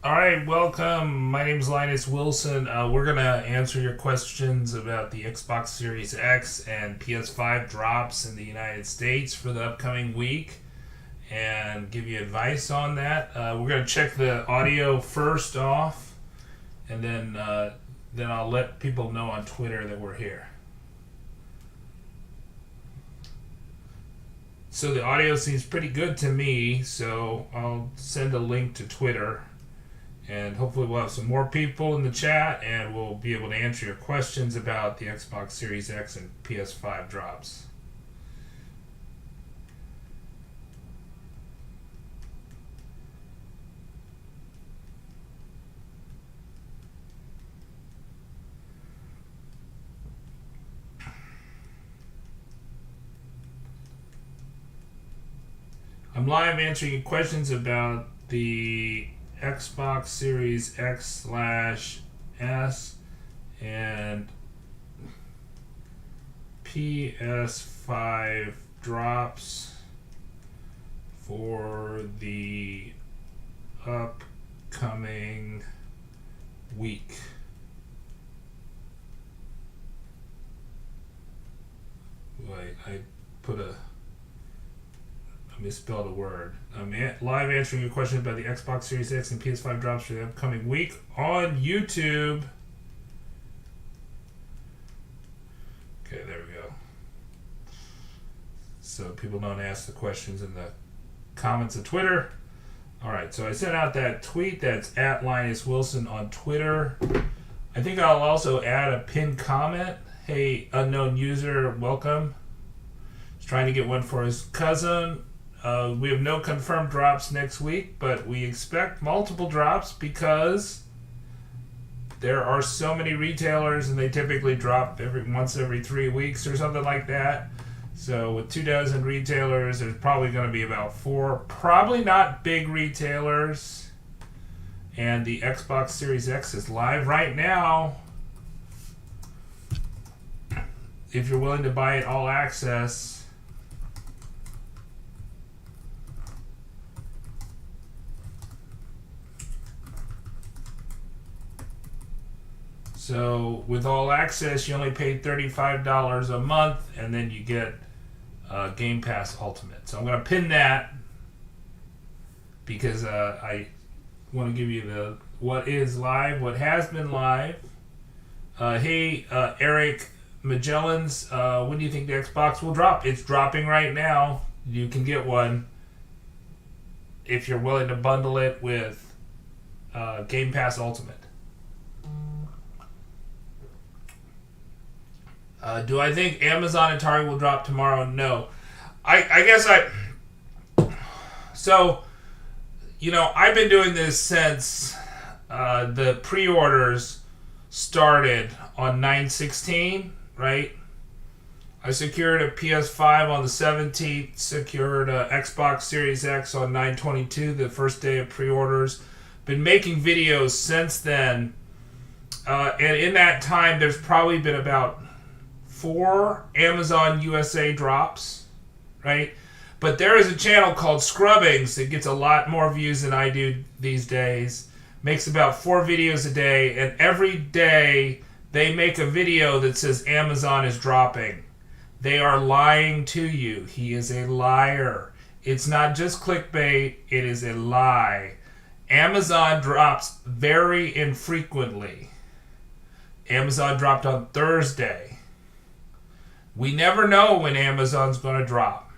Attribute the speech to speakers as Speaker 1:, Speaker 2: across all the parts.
Speaker 1: All right, welcome. My name is Linus Wilson. We're going to answer your questions about the Xbox Series X and PS5 drops in the United States for the upcoming week and give you advice on that. We're going to check the audio first off, and then I'll let people know on Twitter that we're here. So the audio seems pretty good to me, so I'll send a link to Twitter. And hopefully we'll have some more people in the chat, and we'll be able to answer your questions about the Xbox Series X and PS5 drops. I'm live answering questions about the Xbox Series X/S and PS5 drops for the upcoming week. Wait, I misspelled a word. I'm live answering your question about the Xbox Series X and PS5 drops for the upcoming week on YouTube. Okay, there we go. So people don't ask the questions in the comments of Twitter. Alright, so I sent out that tweet that's at Linus Wilson on Twitter. I think I'll also add a pinned comment. Hey, unknown user, welcome. He's trying to get one for his cousin. We have no confirmed drops next week, but we expect multiple drops because there are so many retailers and they typically drop once every 3 weeks or something like that. So with 24 retailers, there's probably going to be about 4, probably not big retailers. And the Xbox Series X is live right now. If you're willing to buy it all access. So with all access, you only pay $35 a month, and then you get Game Pass Ultimate. So I'm going to pin that because I want to give you what is live, what has been live. Hey, Eric Magellans, when do you think the Xbox will drop? It's dropping right now. You can get one if you're willing to bundle it with Game Pass Ultimate. Do I think Amazon and Target will drop tomorrow? No. So, I've been doing this since the pre-orders started on 9/16, right? I secured a PS5 on the 17th, secured a Xbox Series X on 9/22, the first day of pre-orders. Been making videos since then, and in that time, there's probably been about 4 Amazon USA drops, right? But there is a channel called Scrubbings that gets a lot more views than I do these days. Makes about 4 videos a day, and every day they make a video that says Amazon is dropping. They are lying to you. He is a liar. It's not just clickbait, it is a lie. Amazon drops very infrequently. Amazon dropped on Thursday. We never know when Amazon's going to drop.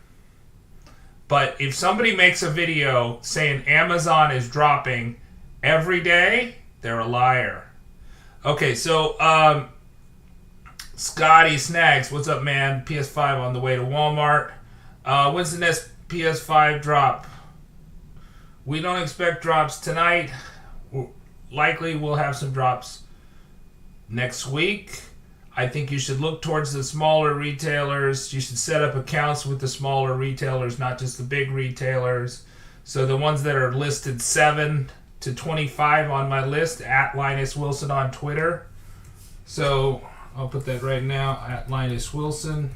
Speaker 1: But if somebody makes a video saying Amazon is dropping every day, they're a liar. Okay, so Scotty Snags, what's up, man? PS5 on the way to Walmart. When's the next PS5 drop? We don't expect drops tonight. Likely we'll have some drops next week. I think you should look towards the smaller retailers. You should set up accounts with the smaller retailers, not just the big retailers. So the ones that are listed 7 to 25 on my list, at Linus Wilson on Twitter. So I'll put that right now, at Linus Wilson.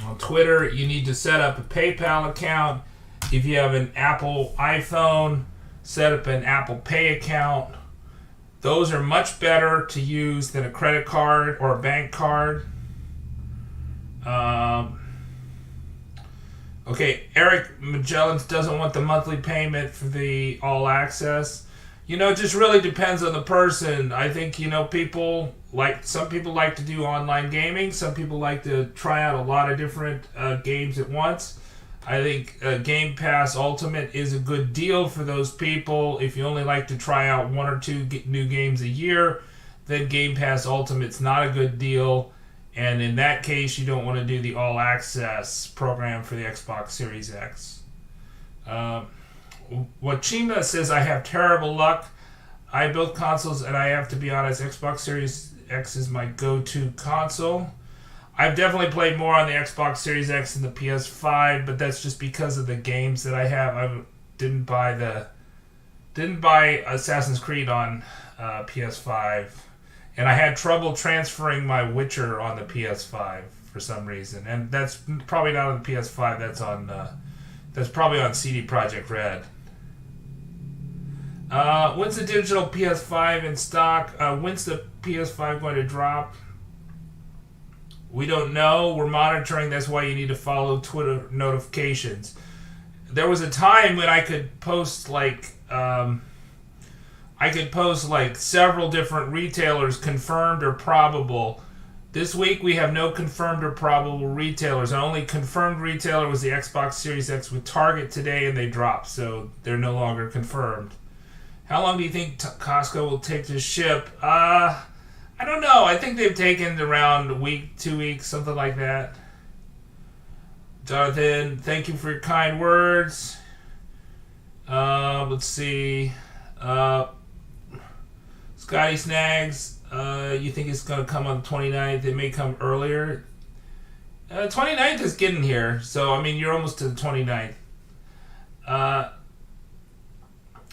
Speaker 1: On Twitter, you need to set up a PayPal account. If you have an Apple iPhone, set up an Apple Pay account. Those are much better to use than a credit card or a bank card. Okay, Eric Magellans doesn't want the monthly payment for the all access. You know, it just really depends on the person. I think, you know, some people like to do online gaming. Some people like to try out a lot of different games at once. I think Game Pass Ultimate is a good deal for those people. If you only like to try out one or two new games a year, then Game Pass Ultimate's not a good deal. And in that case, you don't want to do the All Access program for the Xbox Series X. Wachima says, I have terrible luck. I build consoles, and I have to be honest, Xbox Series X is my go-to console. I've definitely played more on the Xbox Series X than the PS5, but that's just because of the games that I have. I didn't buy Assassin's Creed on PS5, and I had trouble transferring my Witcher on the PS5 for some reason, and that's probably not on the PS5. That's probably on CD Projekt Red. When's the digital PS5 in stock? When's the PS5 going to drop? We don't know. We're monitoring. That's why you need to follow Twitter notifications. There was a time when I could post several different retailers, confirmed or probable. This week we have no confirmed or probable retailers. The only confirmed retailer was the Xbox Series X with Target today, and they dropped, so they're no longer confirmed. How long do you think Costco will take to ship? I don't know. I think they've taken around a week, 2 weeks, something like that. Jonathan, thank you for your kind words. Let's see. Scotty Snags, you think it's going to come on the 29th? It may come earlier. 29th is getting here, so, I mean, you're almost to the 29th.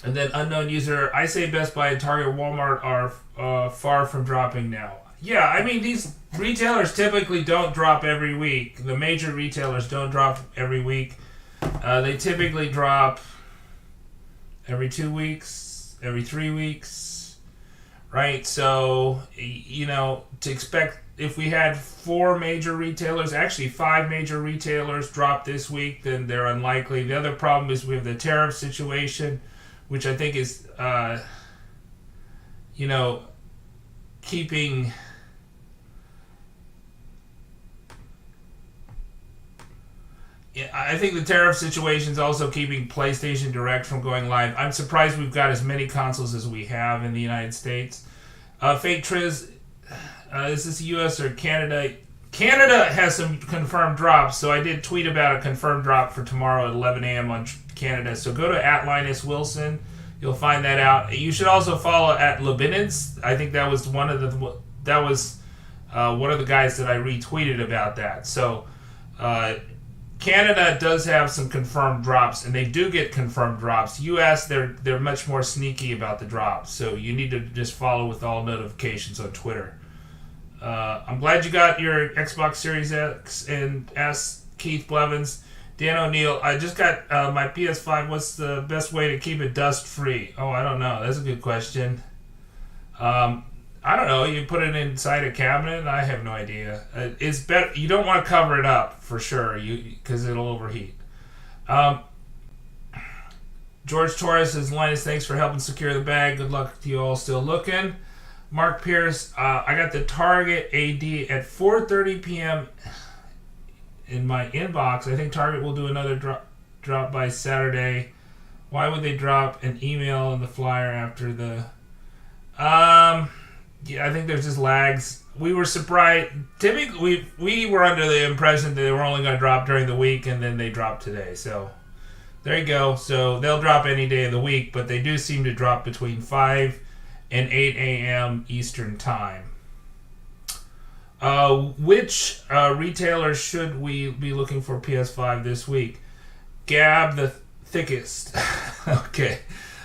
Speaker 1: And then unknown user, I say Best Buy and Target, Walmart are far from dropping now. Yeah, I mean, these retailers typically don't drop every week. The major retailers don't drop every week. They typically drop every 2 weeks, every 3 weeks, right? So, you know, to expect, if we had 4 major retailers, actually 5 major retailers drop this week, then they're unlikely. The other problem is we have the tariff situation, which I think is, keeping I think the tariff situation is also keeping PlayStation Direct from going live. I'm surprised we've got as many consoles as we have in the United States. Fake Triz, is this US or Canada? Canada has some confirmed drops, so I did tweet about a confirmed drop for tomorrow at 11 a.m. on Canada. So go to @Linus Wilson. You'll find that out. You should also follow @Lebinins. I think that was one of the guys that I retweeted about that. So Canada does have some confirmed drops, and they do get confirmed drops. US, they're much more sneaky about the drops, so you need to just follow with all notifications on Twitter. I'm glad you got your Xbox Series X and S, Keith Blevins. Dan O'Neill, I just got my PS5. What's the best way to keep it dust-free? Oh, I don't know. That's a good question. I don't know. You put it inside a cabinet? I have no idea. It's better. You don't want to cover it up, for sure, because it'll overheat. George Torres says, Linus, thanks for helping secure the bag. Good luck to you all still looking. Mark Pierce, I got the Target AD at 4:30 p.m. in my inbox. I think Target will do another drop by Saturday. Why would they drop an email in the flyer after the... Yeah, I think there's just lags. We were surprised. Typically, we were under the impression that they were only going to drop during the week, and then they dropped today. So, there you go. So, they'll drop any day of the week, but they do seem to drop between 5 and 8 a.m. Eastern Time. Which retailer should we be looking for PS5 this week? Gab, the thickest. Okay.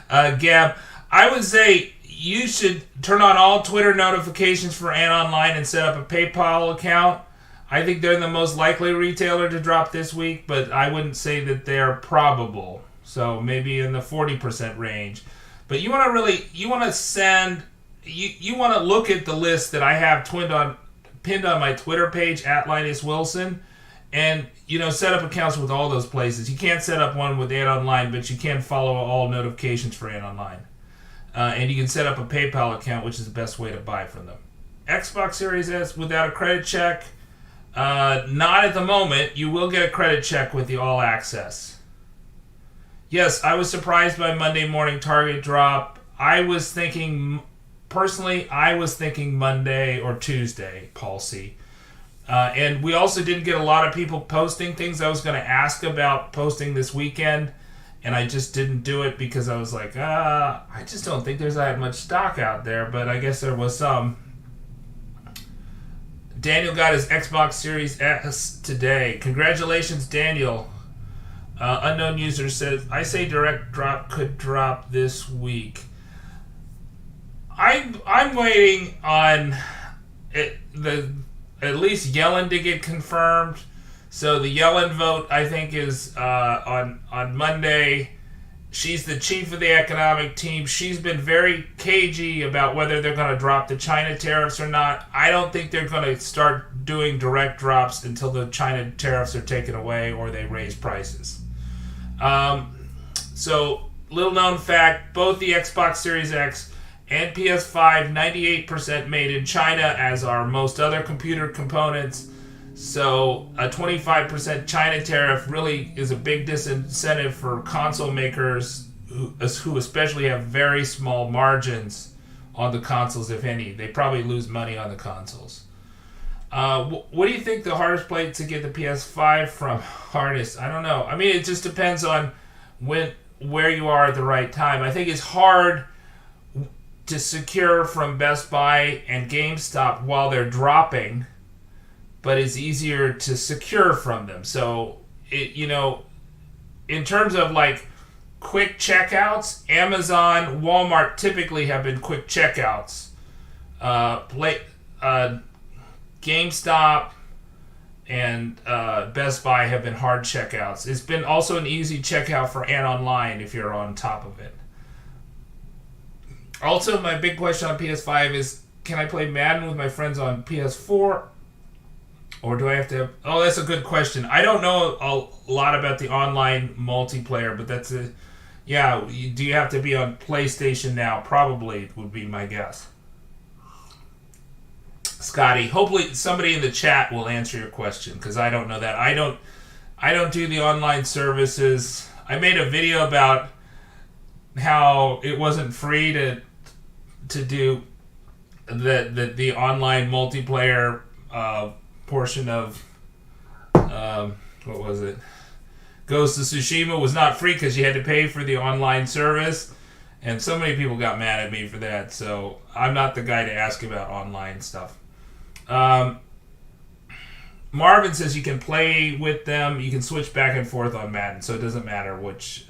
Speaker 1: Gab, I would say you should turn on all Twitter notifications for AnOnline and set up a PayPal account. I think they're the most likely retailer to drop this week, but I wouldn't say that they're probable. So maybe in the 40% range. But you want to look at the list that I have pinned on my Twitter page at Linus Wilson, and set up accounts with all those places. You can't set up one with Ant Online, but you can follow all notifications for Ant Online. And you can set up a PayPal account, which is the best way to buy from them. Xbox Series S without a credit check, not at the moment. You will get a credit check with the All Access. Yes, I was surprised by Monday morning Target drop. Personally, I was thinking Monday or Tuesday, Paul C. And we also didn't get a lot of people posting things. I was going to ask about posting this weekend, and I just didn't do it because I was like, I just don't think there's that much stock out there, but I guess there was some. Daniel got his Xbox Series S today. Congratulations, Daniel. Unknown user says, I say direct drop could drop this week. I'm waiting on at least Yellen to get confirmed. So the Yellen vote, I think, is on Monday. She's the chief of the economic team. She's been very cagey about whether they're going to drop the China tariffs or not. I don't think they're going to start doing direct drops until the China tariffs are taken away or they raise prices. So, little known fact, both the Xbox Series X and PS5, 98% made in China, as are most other computer components. So a 25% China tariff really is a big disincentive for console makers who especially have very small margins on the consoles, if any. They probably lose money on the consoles. What do you think the hardest place to get the PS5 from? Hardest? I don't know. I mean, it just depends on where you are at the right time. I think it's hard to secure from Best Buy and GameStop while they're dropping, but it's easier to secure from them. So, in terms of like quick checkouts, Amazon, Walmart typically have been quick checkouts. GameStop and Best Buy have been hard checkouts. It's been also an easy checkout for Ant Online if you're on top of it. Also, my big question on PS5 is, can I play Madden with my friends on PS4? Or do I have to... Oh, that's a good question. I don't know a lot about the online multiplayer, but that's a... Yeah, do you have to be on PlayStation now? Probably would be my guess. Scotty, hopefully somebody in the chat will answer your question, because I don't know that. I don't do the online services. I made a video about how it wasn't free to do the online multiplayer portion of what was it? Ghost of Tsushima was not free because you had to pay for the online service, and so many people got mad at me for that. So I'm not the guy to ask about online stuff. Marvin says you can play with them. You can switch back and forth on Madden, so it doesn't matter which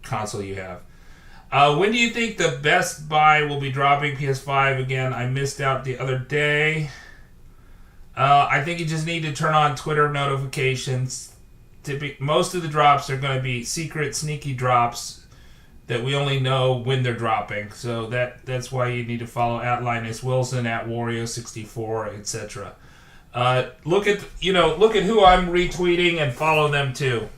Speaker 1: console you have. When do you think the Best Buy will be dropping PS5 again? I missed out the other day. I think you just need to turn on Twitter notifications. Most of the drops are going to be secret, sneaky drops that we only know when they're dropping. So that's why you need to follow at Linus Wilson, at Wario64, etc. Look at who I'm retweeting and follow them too,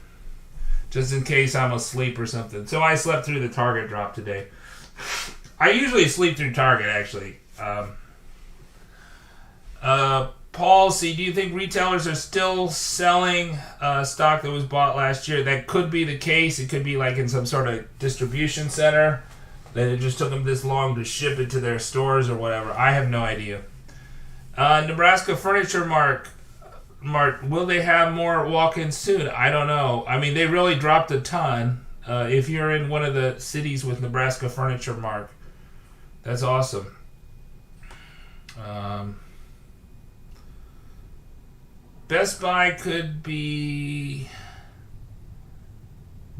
Speaker 1: just in case I'm asleep or something. So I slept through the Target drop today. I usually sleep through Target, actually. Paul C., do you think retailers are still selling stock that was bought last year? That could be the case. It could be like in some sort of distribution center that it just took them this long to ship it to their stores or whatever. I have no idea. Nebraska Furniture Mart, will they have more walk-ins soon? I don't know. I mean, they really dropped a ton. If you're in one of the cities with Nebraska Furniture Mart, that's awesome. Best Buy could be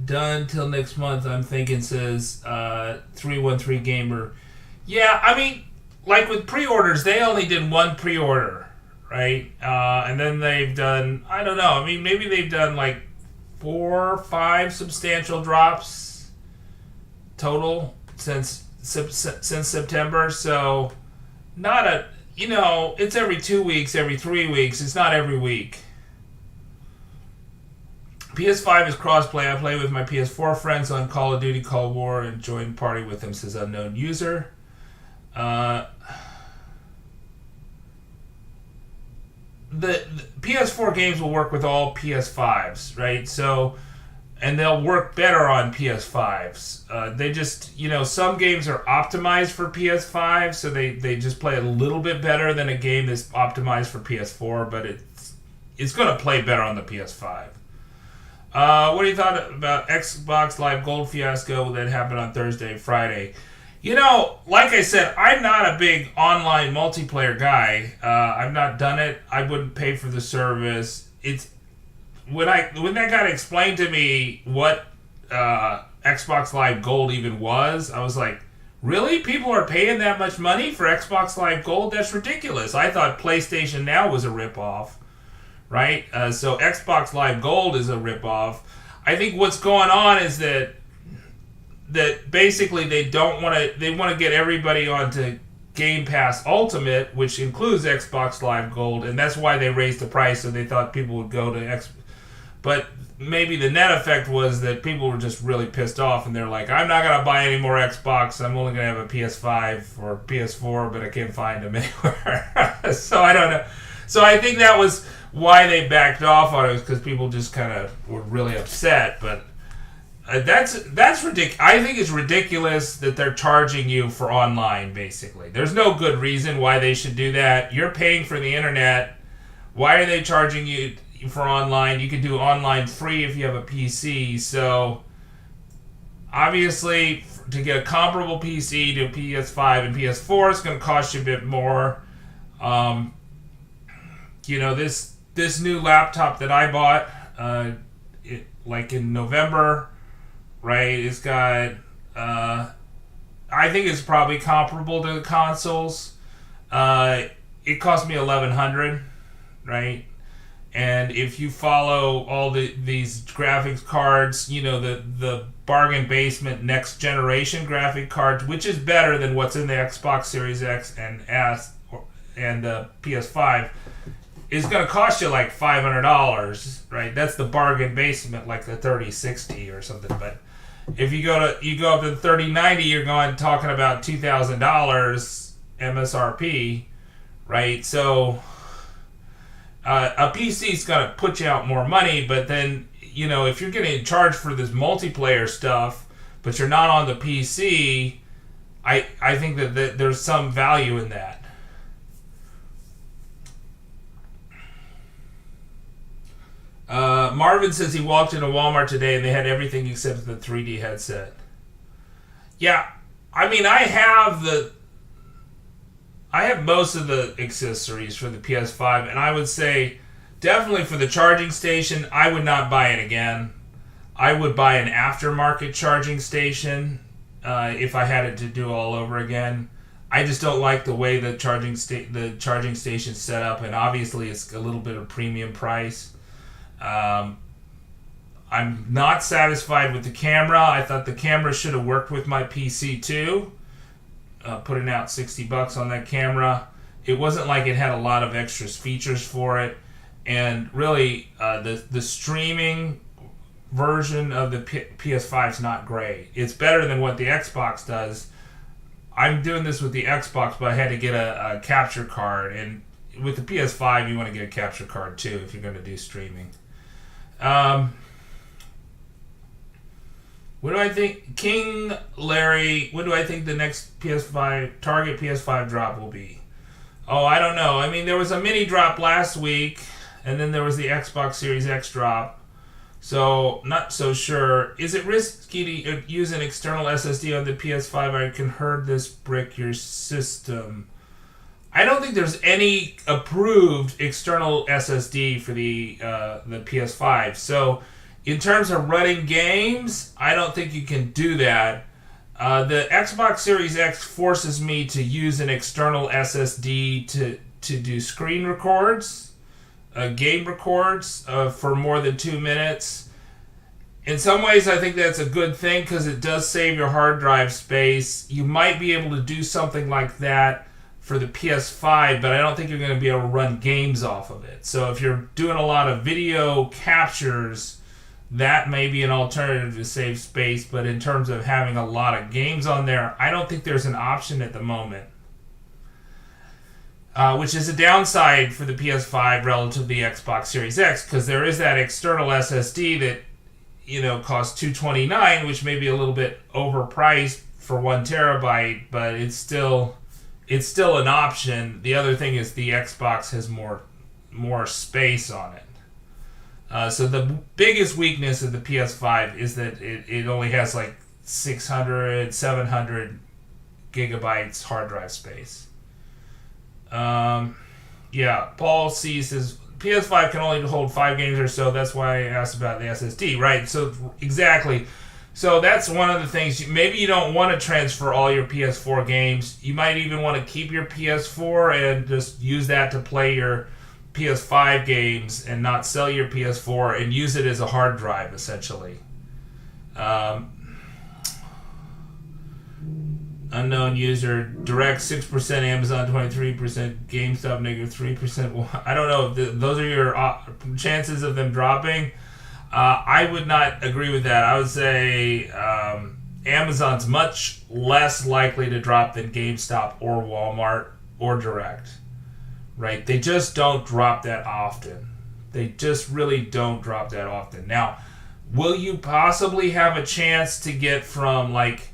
Speaker 1: done till next month, I'm thinking, says 313 Gamer. Yeah, I mean, like with pre-orders, they only did one pre-order, right? And then they've done, I don't know, I mean, maybe they've done like 4 or 5 substantial drops total since September. So not a, it's every 2 weeks, every 3 weeks. It's not every week. PS5 is crossplay. I play with my PS4 friends on Call of Duty Cold War and join party with them, says unknown user. The PS4 games will work with all PS5s, right? So, and they'll work better on PS5s. They just, some games are optimized for PS5, so they just play a little bit better than a game that's optimized for PS4, but it's going to play better on the PS5. What do you thought about Xbox Live Gold fiasco that happened on Thursday and Friday? Like I said, I'm not a big online multiplayer guy. I've not done it. I wouldn't pay for the service. It's when that got explained to me what Xbox Live Gold even was, I was like, really? People are paying that much money for Xbox Live Gold? That's ridiculous. I thought PlayStation Now was a ripoff, right? So Xbox Live Gold is a ripoff. I think what's going on is that basically they want to get everybody onto Game Pass Ultimate, which includes Xbox Live Gold, and that's why they raised the price, so they thought people would go to X. But maybe the net effect was that people were just really pissed off, and they're like, I'm not going to buy any more Xbox, I'm only going to have a PS5 or PS4, but I can't find them anywhere. So I don't know. So I think that was why they backed off on it, because people just kind of were really upset, but that's ridiculous. I think it's ridiculous that they're charging you for online, basically. There's no good reason why they should do that. You're paying for the internet. Why are they charging you for online? You can do online free if you have a PC. So, obviously, to get a comparable PC to a PS5 and PS4, it's going to cost you a bit more. This new laptop that I bought, like in November, right? It's got, I think it's probably comparable to the consoles. It cost me $1,100, right? And if you follow all these graphics cards, the bargain basement next generation graphic cards, which is better than what's in the Xbox Series X and S and the PS5, is going to cost you like $500, right? That's the bargain basement, like the 3060 or something. But if you go up to the 3090, you're talking about $2,000 MSRP, right? So a PC is going to put you out more money, but then if you're getting charged for this multiplayer stuff, but you're not on the PC, I think that there's some value in that. Marvin says he walked into Walmart today and they had everything except the 3D headset. Yeah, I mean, I have most of the accessories for the PS5, and I would say definitely for the charging station, I would not buy it again. I would buy an aftermarket charging station if I had it to do all over again. I just don't like the way the charging station's set up, and obviously it's a little bit of premium price. I'm not satisfied with the camera. I thought the camera should have worked with my PC too. Putting out $60 on that camera. It wasn't like it had a lot of extra features for it. And really, the streaming version of the PS5 is not great. It's better than what the Xbox does. I'm doing this with the Xbox, but I had to get a capture card. And with the PS5, you want to get a capture card too if you're going to do streaming. What do I think? King Larry, what do I think the next Target PS5 drop will be? Oh, I don't know. I mean, there was a mini drop last week, and then there was the Xbox Series X drop. So, not so sure. Is it risky to use an external SSD on the PS5? I can hurt this brick your system. I don't think there's any approved external SSD for the PS5. So, in terms of running games, I don't think you can do that. The Xbox Series X forces me to use an external SSD to do screen records, game records for more than 2 minutes. In some ways, I think that's a good thing because it does save your hard drive space. You might be able to do something like that for the PS5, but I don't think you're going to be able to run games off of it. So if you're doing a lot of video captures, that may be an alternative to save space. But in terms of having a lot of games on there, I don't think there's an option at the moment. Which is a downside for the PS5 relative to the Xbox Series X, because there is that external SSD that costs $229, which may be a little bit overpriced for 1 terabyte, but it's still an option. The other thing is the Xbox has more space on it. So the biggest weakness of the PS5 is that it only has like 600, 700 gigabytes hard drive space. Paul C says PS5 can only hold 5 games or so. That's why I asked about the SSD, right? So exactly. So that's one of the things. Maybe you don't want to transfer all your PS4 games. You might even want to keep your PS4 and just use that to play your PS5 games and not sell your PS4 and use it as a hard drive, essentially. Unknown user, direct 6%, Amazon 23%, GameStop negative 3%. Well, I don't know if those are your chances of them dropping. I would not agree with that. I would say Amazon's much less likely to drop than GameStop or Walmart or Direct. Right? They just don't drop that often. They just really don't drop that often. Now, will you possibly have a chance to get from like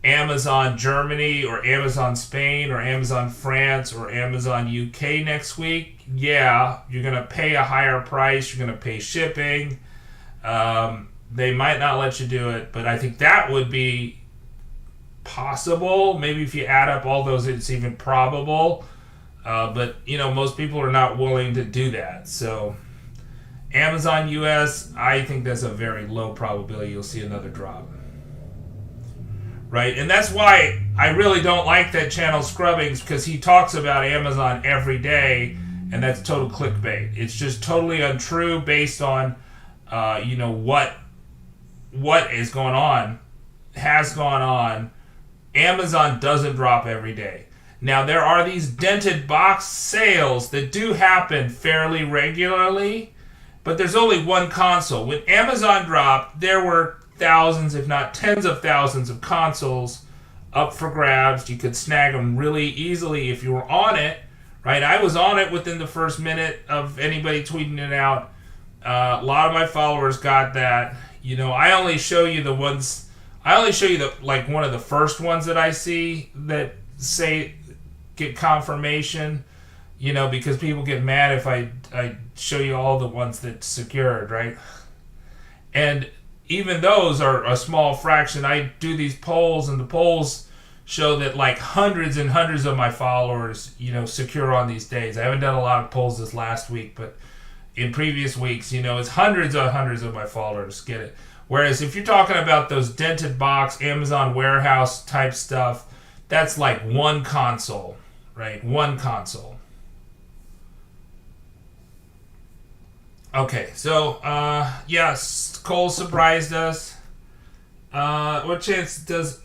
Speaker 1: Amazon Germany or Amazon Spain or Amazon France or Amazon UK next week? Yeah, you're going to pay a higher price. You're going to pay shipping. They might not let you do it, but I think that would be possible. Maybe if you add up all those, it's even probable. But, most people are not willing to do that. So Amazon US, I think that's a very low probability you'll see another drop. Right, and that's why I really don't like that channel Scrubbings, because he talks about Amazon every day, and that's total clickbait. It's just totally untrue based on, what is going on, has gone on. Amazon doesn't drop every day. Now, there are these dented box sales that do happen fairly regularly, but there's only one console. When Amazon dropped, there were thousands, if not tens of thousands of consoles up for grabs. You could snag them really easily if you were on it, right? I was on it within the first minute of anybody tweeting it out. A lot of my followers got that. I only show you one of the first ones that I see that say get confirmation, because people get mad if I show you all the ones that secured, right? And even those are a small fraction. I do these polls, and the polls show that like hundreds and hundreds of my followers, secure on these days. I haven't done a lot of polls this last week, but in previous weeks, it's hundreds of my followers get it. Whereas if you're talking about those dented box, Amazon warehouse type stuff, that's like one console, right? One console. Okay, so, yes, Cole surprised us. What chance does...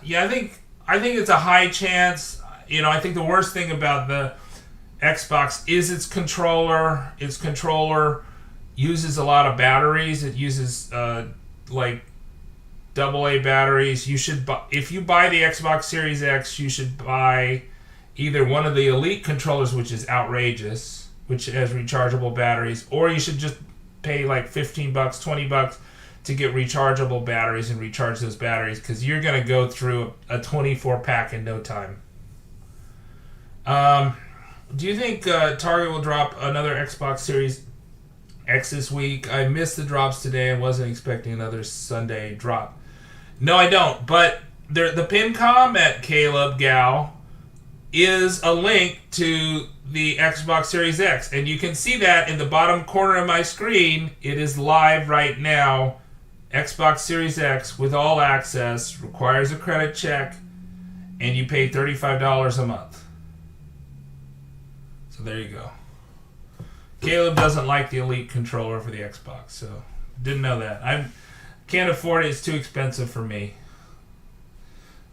Speaker 1: Yeah, I think it's a high chance. I think the worst thing about the Xbox is its controller. Its controller uses a lot of batteries. It uses, like, AA batteries. If you buy the Xbox Series X, you should buy either one of the Elite controllers, which is outrageous, which has rechargeable batteries, or you should just pay like $15, $20 to get rechargeable batteries and recharge those batteries, because you're going to go through a 24-pack in no time. Do you think Target will drop another Xbox Series X this week? I missed the drops today and wasn't expecting another Sunday drop. No, I don't, but the pin comment, Caleb Gow, is a link to the Xbox Series X, and you can see that in the bottom corner of my screen. It is live right now. Xbox Series X with all access, requires a credit check, and you pay $35 a month. So there you go. Caleb doesn't like the Elite controller for the Xbox, so didn't know that. I'm Can't afford it. It's too expensive for me.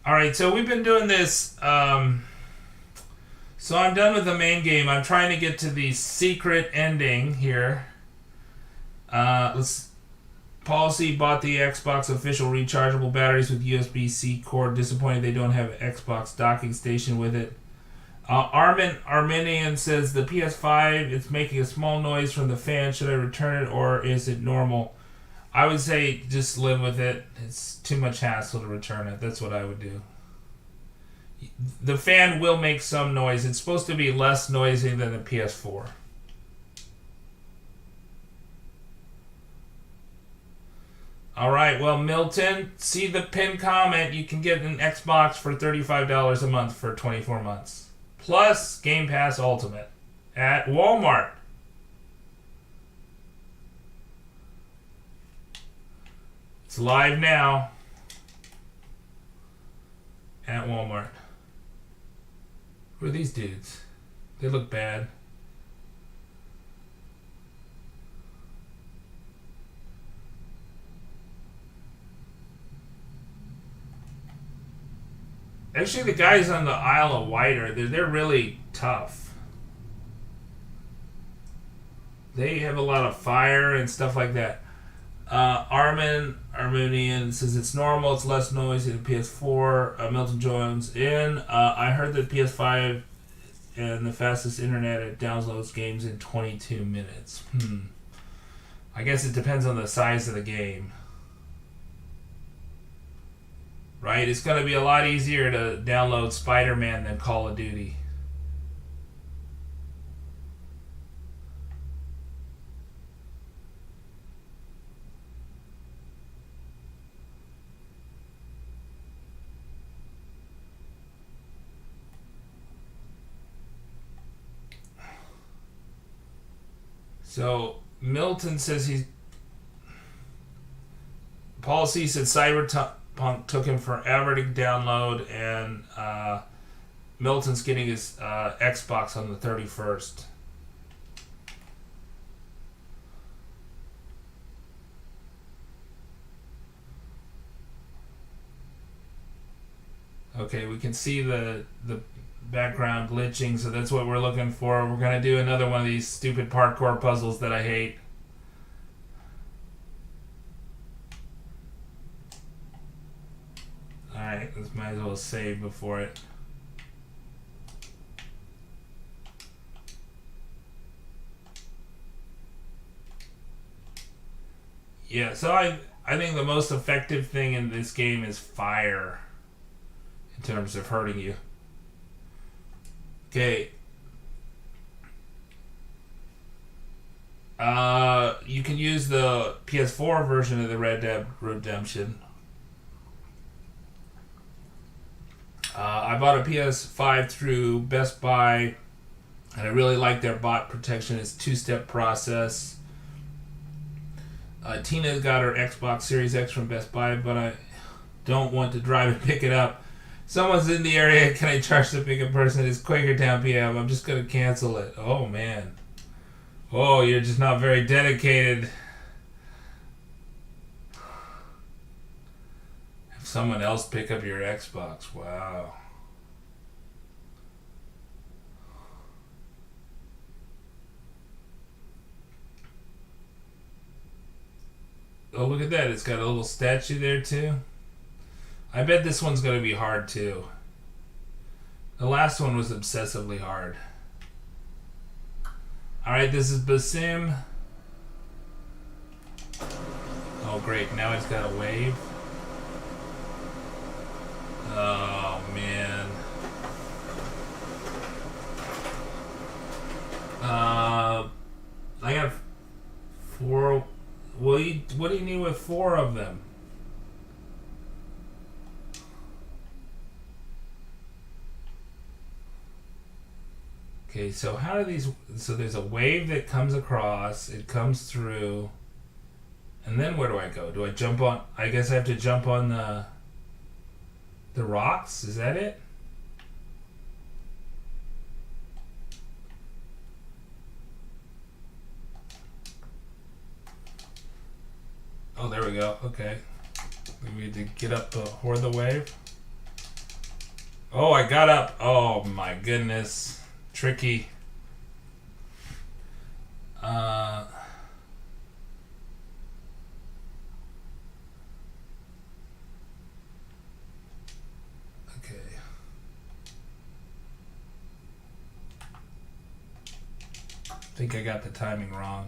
Speaker 1: All right, so we've been doing this. So I'm done with the main game. I'm trying to get to the secret ending here. Policy bought the Xbox official rechargeable batteries with USB-C cord. Disappointed they don't have an Xbox docking station with it. Arminian says the PS5, it's making a small noise from the fan. Should I return it or is it normal? I would say just live with it. It's too much hassle to return it. That's what I would do. The fan will make some noise. It's supposed to be less noisy than the PS4. All right, well, Milton, see the pinned comment. You can get an Xbox for $35 a month for 24 months. Plus Game Pass Ultimate at Walmart. It's live now at Walmart. Who are these dudes? They look bad. Actually, the guys on the Isle of Wight they're really tough. They have a lot of fire and stuff like that. Armenian says it's normal, it's less noisy than PS4. Milton Jones I heard that PS5 and the fastest internet, it downloads games in 22 minutes. I guess it depends on the size of the game. Right? It's going to be a lot easier to download Spider-Man than Call of Duty. So Milton says Paul C said Cyberpunk took him forever to download, and Milton's getting his Xbox on the 31st. Okay, we can see the background glitching, so that's what we're looking for. We're going to do another one of these stupid parkour puzzles that I hate. Alright, let's might as well save before it. Yeah, so I think the most effective thing in this game is fire in terms of hurting you. Okay. You can use the PS4 version of the Red Dead Redemption. I bought a PS5 through Best Buy, and I really like their bot protection. It's a two-step process. Tina got her Xbox Series X from Best Buy, but I don't want to drive and pick it up. Someone's in the area. Can I charge the pickup person? It's Quakertown PM. I'm just going to cancel it. Oh, man. Oh, you're just not very dedicated. Have someone else pick up your Xbox. Wow. Oh, look at that. It's got a little statue there, too. I bet this one's going to be hard, too. The last one was obsessively hard. Alright, this is Basim. Oh, great. Now it's got a wave. Oh, man. I got 4... What do you need with 4 of them? Okay, so how do these... So there's a wave that comes across, it comes through, and then where do I go? Do I jump on... I guess I have to jump on the rocks? Is that it? Oh, there we go. go. Okay. We need to get up for the wave. Oh, I got up. Oh my goodness. Tricky. Okay. I think I got the timing wrong.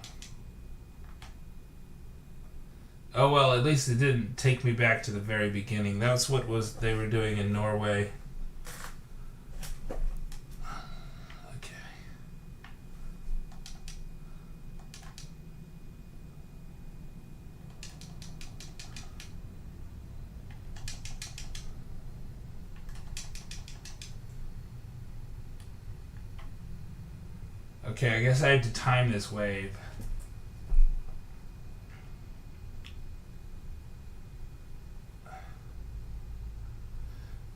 Speaker 1: Oh well, at least it didn't take me back to the very beginning. That's what they were doing in Norway. Okay. Okay, I guess I have to time this wave.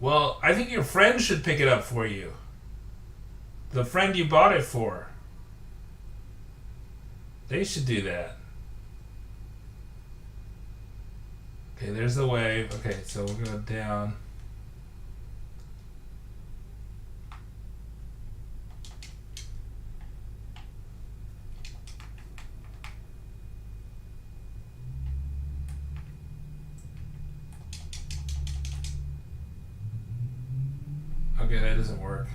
Speaker 1: Well, I think your friend should pick it up for you. The friend you bought it for. They should do that. Okay, there's the wave. Okay, so we'll go down. Okay, that doesn't work.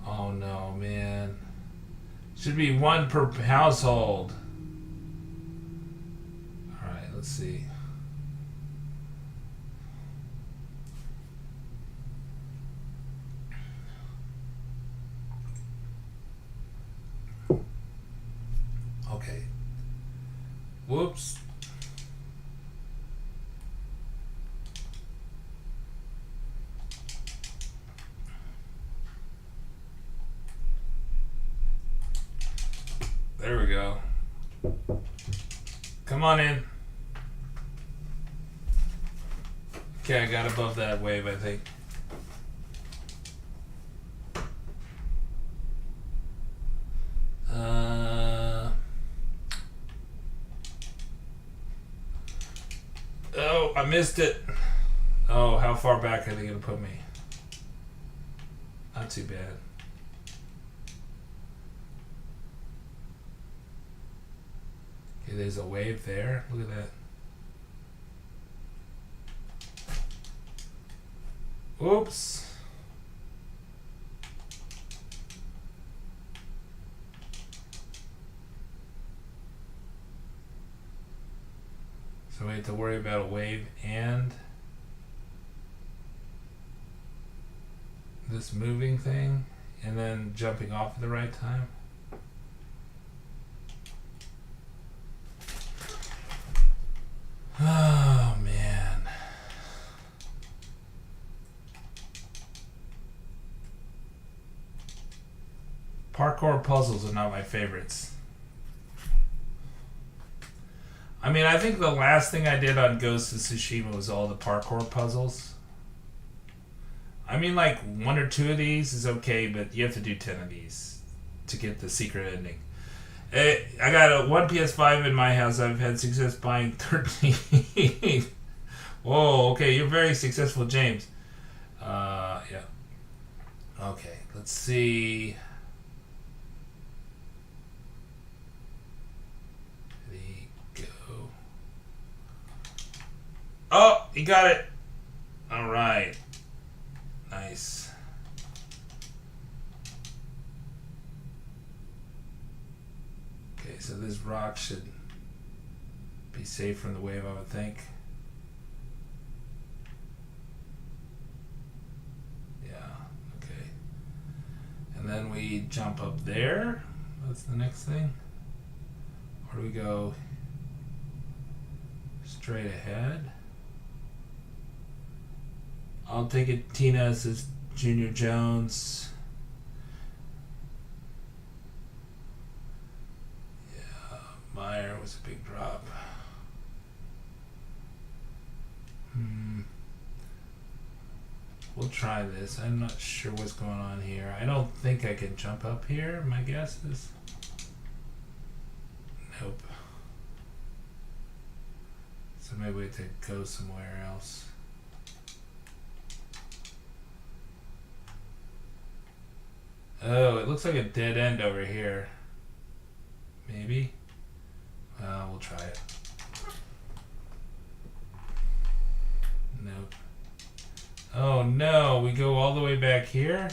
Speaker 1: Oh no, man. Should be one per household. Alright, let's see. Okay. Whoops. There we go. Come on in. Okay, I got above that wave, I think. Oh, I missed it. Oh, how far back are they going to put me? Not too bad. Okay, there's a wave there. Look at that. Oops. So we have to worry about a wave and this moving thing and then jumping off at the right time. Oh man. Parkour puzzles are not my favorites. I mean, I think the last thing I did on Ghost of Tsushima was all the parkour puzzles. I mean, like, one or two of these is okay, but you have to do 10 of these to get the secret ending. I got one PS5 in my house. I've had success buying 13. Whoa, okay, you're very successful, James. Yeah. Okay, let's see. Oh, you got it. All right. Nice. Okay, so this rock should be safe from the wave, I would think. Yeah, okay. And then we jump up there. That's the next thing. Or do we go straight ahead? I'll take it. Tina says Junior Jones. Yeah, Meyer was a big drop. We'll try this. I'm not sure what's going on here. I don't think I can jump up here. My guess is... Nope. So maybe we have to go somewhere else. Oh, it looks like a dead end over here. Maybe? We'll try it. Nope. Oh no, we go all the way back here?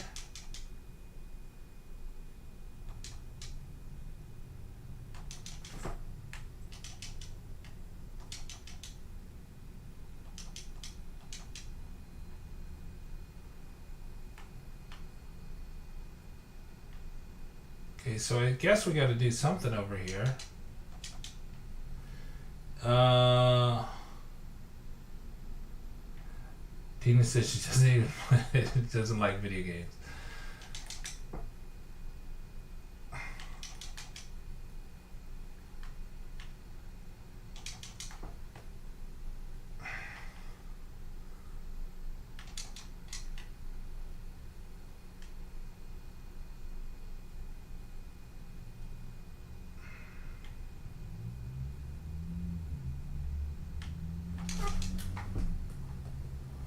Speaker 1: Okay, so I guess we got to do something over here. Tina says she doesn't even doesn't like video games.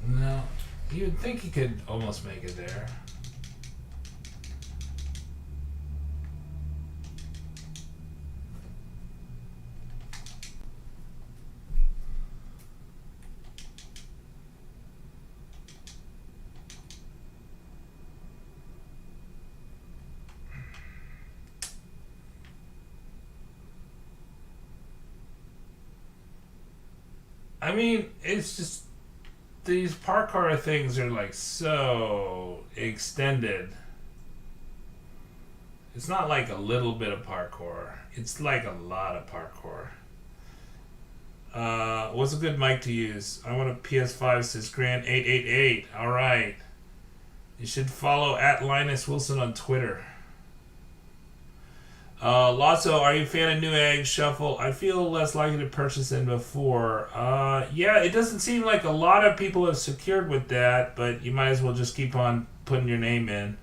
Speaker 1: No, you'd think he could almost make it there. I mean, it's just these parkour things are like so extended. It's not like a little bit of parkour. It's like a lot of parkour. What's a good mic to use? I want a PS5, says Grant888. Alright. You should follow at Linus Wilson on Twitter. Lotso, are you a fan of Newegg Shuffle? I feel less likely to purchase than before. Yeah, it doesn't seem like a lot of people have secured with that, but you might as well just keep on putting your name in.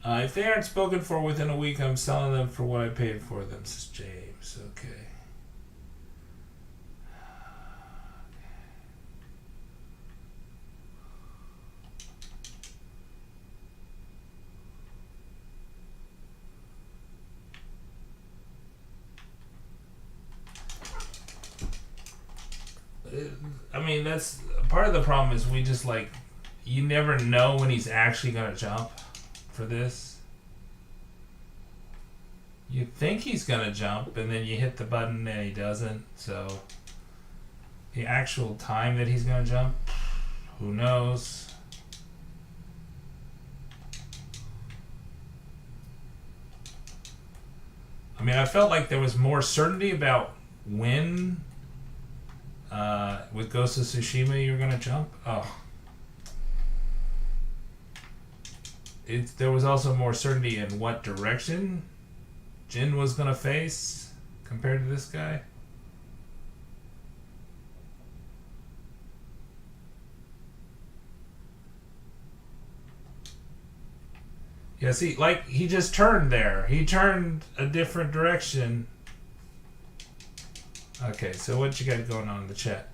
Speaker 1: If they aren't spoken for within a week, I'm selling them for what I paid for them, says James. Okay. I mean, that's part of the problem is we just like, you never know when he's actually going to jump for this. You think he's going to jump and then you hit the button and he doesn't. So the actual time that he's going to jump, who knows? I mean, I felt like there was more certainty about when with Ghost of Tsushima you're gonna jump. There was also more certainty in what direction Jin was gonna face compared to this guy. Yeah, see, like, he just turned there. He turned a different direction. Okay, so what you got going on in the chat?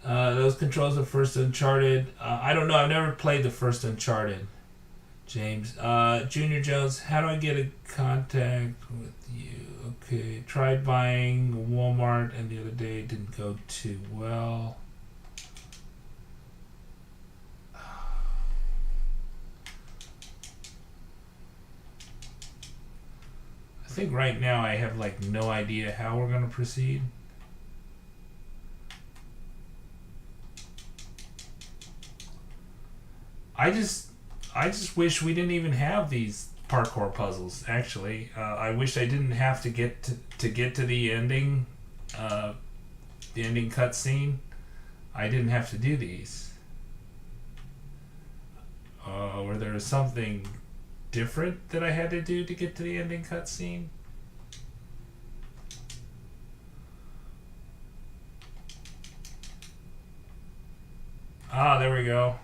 Speaker 1: Those controls of first Uncharted. I don't know. I've never played the first Uncharted. James. Junior Jones, how do I get in contact with you? Okay, tried buying Walmart and the other day didn't go too well. I think right now I have like no idea how we're going to proceed. I just wish we didn't even have these parkour puzzles. Actually, I wish I didn't have to get to the ending cutscene. I didn't have to do these, where there is something different that I had to do to get to the ending cutscene. Ah, there we go.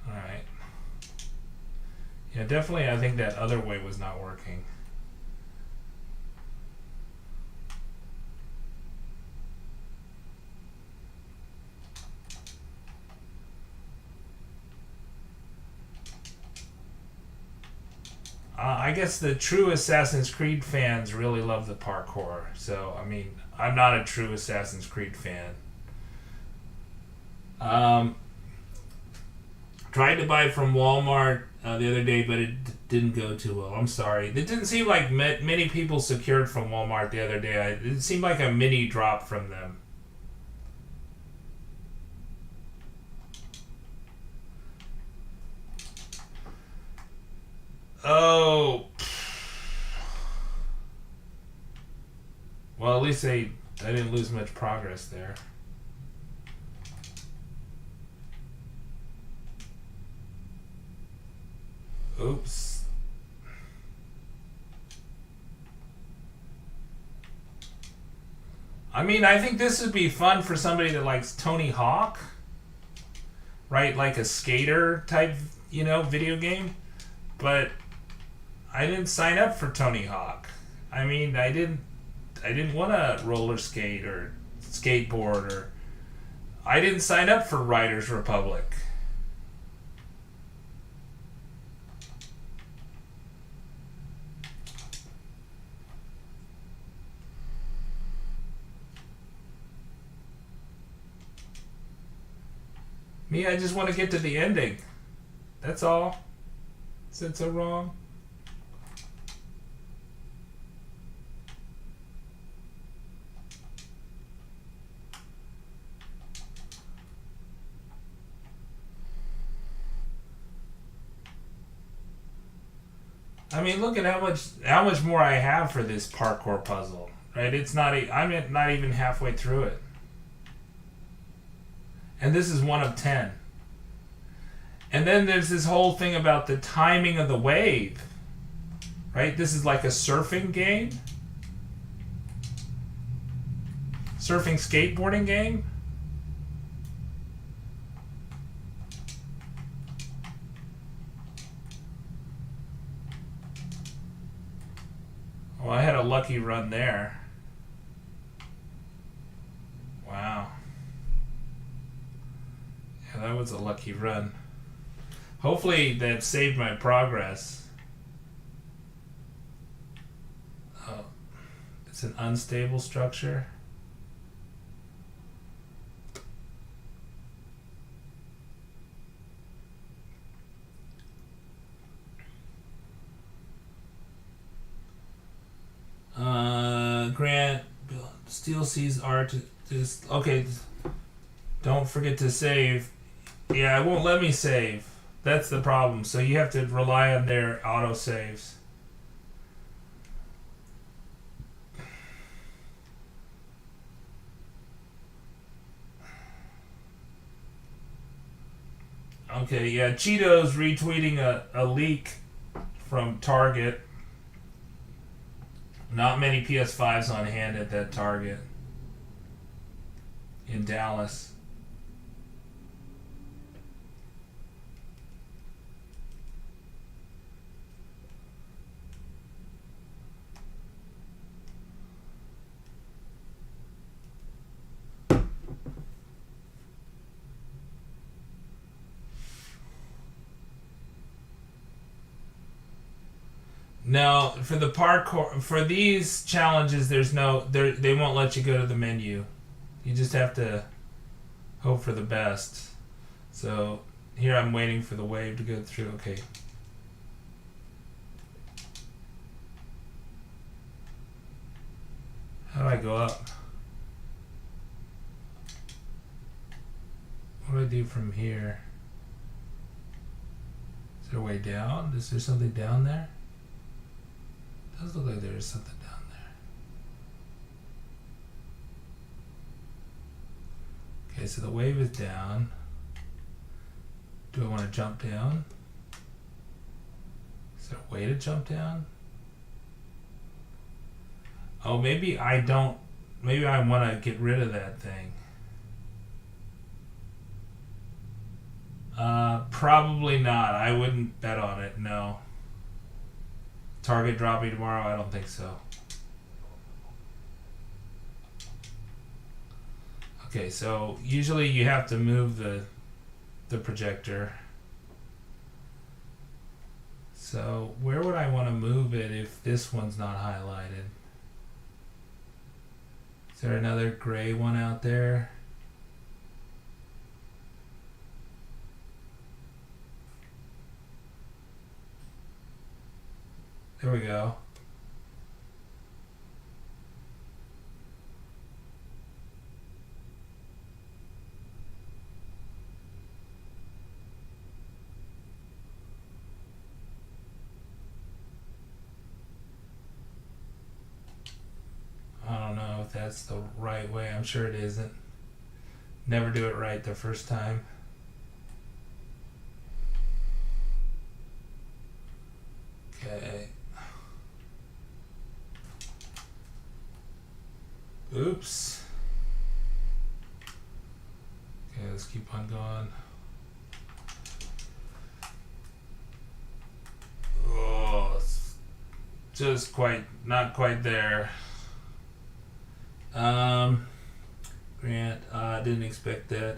Speaker 1: Alright. Yeah, definitely I think that other way was not working. I guess the true Assassin's Creed fans really love the parkour. So, I mean, I'm not a true Assassin's Creed fan. Tried to buy it from Walmart the other day, but it didn't go too well. I'm sorry. It didn't seem like many people secured from Walmart the other day. It seemed like a mini drop from them. Oh. Well, at least I didn't lose much progress there. Oops. I mean, I think this would be fun for somebody that likes Tony Hawk, right? Like a skater type, video game. But I didn't sign up for Tony Hawk. I mean, I didn't want to roller skate or skateboard, or I didn't sign up for Riders Republic. Me, I just want to get to the ending. That's all. Is that so wrong? I mean, look at how much more I have for this parkour puzzle. Right? I'm not even halfway through it. And this is 1 of 10. And then there's this whole thing about the timing of the wave. Right? This is like a surfing game. Surfing skateboarding game. Well, I had a lucky run there. Wow. Yeah, that was a lucky run. Hopefully that saved my progress. Oh, it's an unstable structure. Grant, Steel Seas art. Okay, don't forget to save. Yeah, it won't let me save. That's the problem. So you have to rely on their autosaves. Okay, yeah, Cheeto's retweeting a leak from Target. Not many PS5s on hand at that Target in Dallas. No, for the parkour, for these challenges, they won't let you go to the menu. You just have to hope for the best. So here I'm waiting for the wave to go through. Okay. How do I go up? What do I do from here? Is there a way down? Is there something down there? It does look like there is something down there. Okay, so the wave is down. Do I want to jump down? there a way to jump down? Oh, maybe I don't. Maybe I want to get rid of that thing. Probably not. I wouldn't bet on it, no. Target dropping tomorrow? I don't think so. Okay, so usually you have to move the projector. So where would I want to move it if this one's not highlighted? Is there another gray one out there? There we go. I don't know if that's the right way. I'm sure it isn't. Never do it right the first time. Okay. Oops. Okay, let's keep on going. Oh, it's just not quite there. Grant, didn't expect that.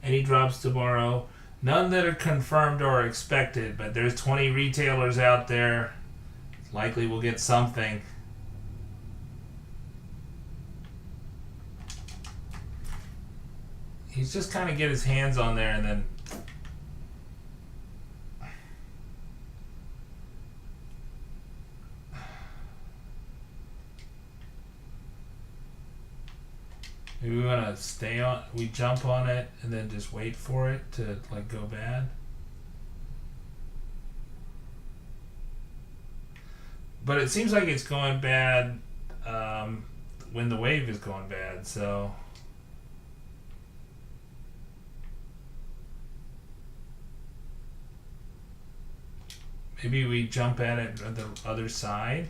Speaker 1: Any drops tomorrow? None that are confirmed or expected, but there's 20 retailers out there. Likely we'll get something. He's just kind of get his hands on there and then maybe we want to we jump on it and then just wait for it to like go bad. But it seems like it's going bad when the wave is going bad, so maybe we jump at it on the other side.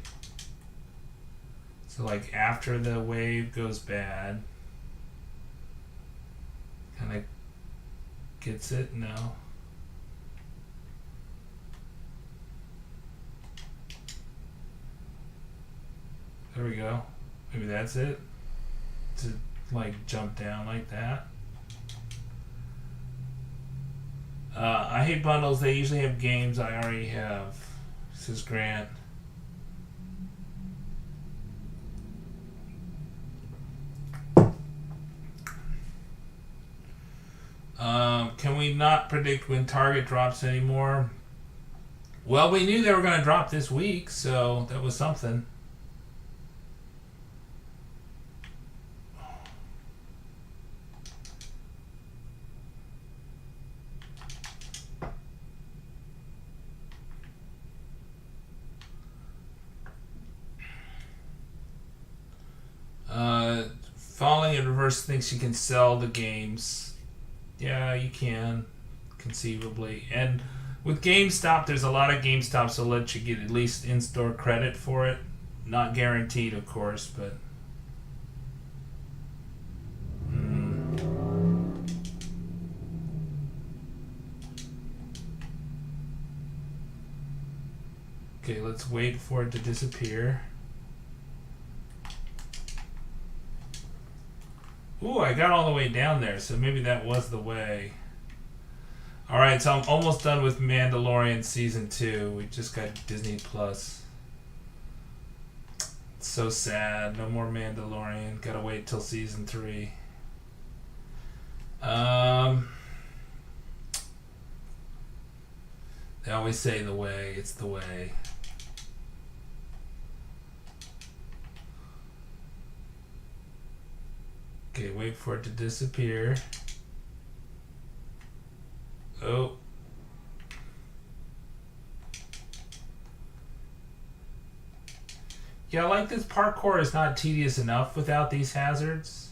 Speaker 1: So like after the wave goes bad, kind of gets it? No. There we go. Maybe that's it. To like jump down like that. I hate bundles. They usually have games I already have. Says Grant. Can we not predict when Target drops anymore? Well, we knew they were going to drop this week, so that was something. Falling in Reverse thinks you can sell the games. Yeah, you can, conceivably. And with GameStop, there's a lot of GameStops that'll let you get at least in-store credit for it. Not guaranteed, of course, but... Okay, let's wait for it to disappear. Ooh, I got all the way down there, so maybe that was the way. Alright, so I'm almost done with Mandalorian Season 2. We just got Disney Plus. It's so sad. No more Mandalorian. Gotta wait till Season 3. They always say the way. It's the way. Okay, wait for it to disappear. Oh. Yeah, like this parkour is not tedious enough without these hazards.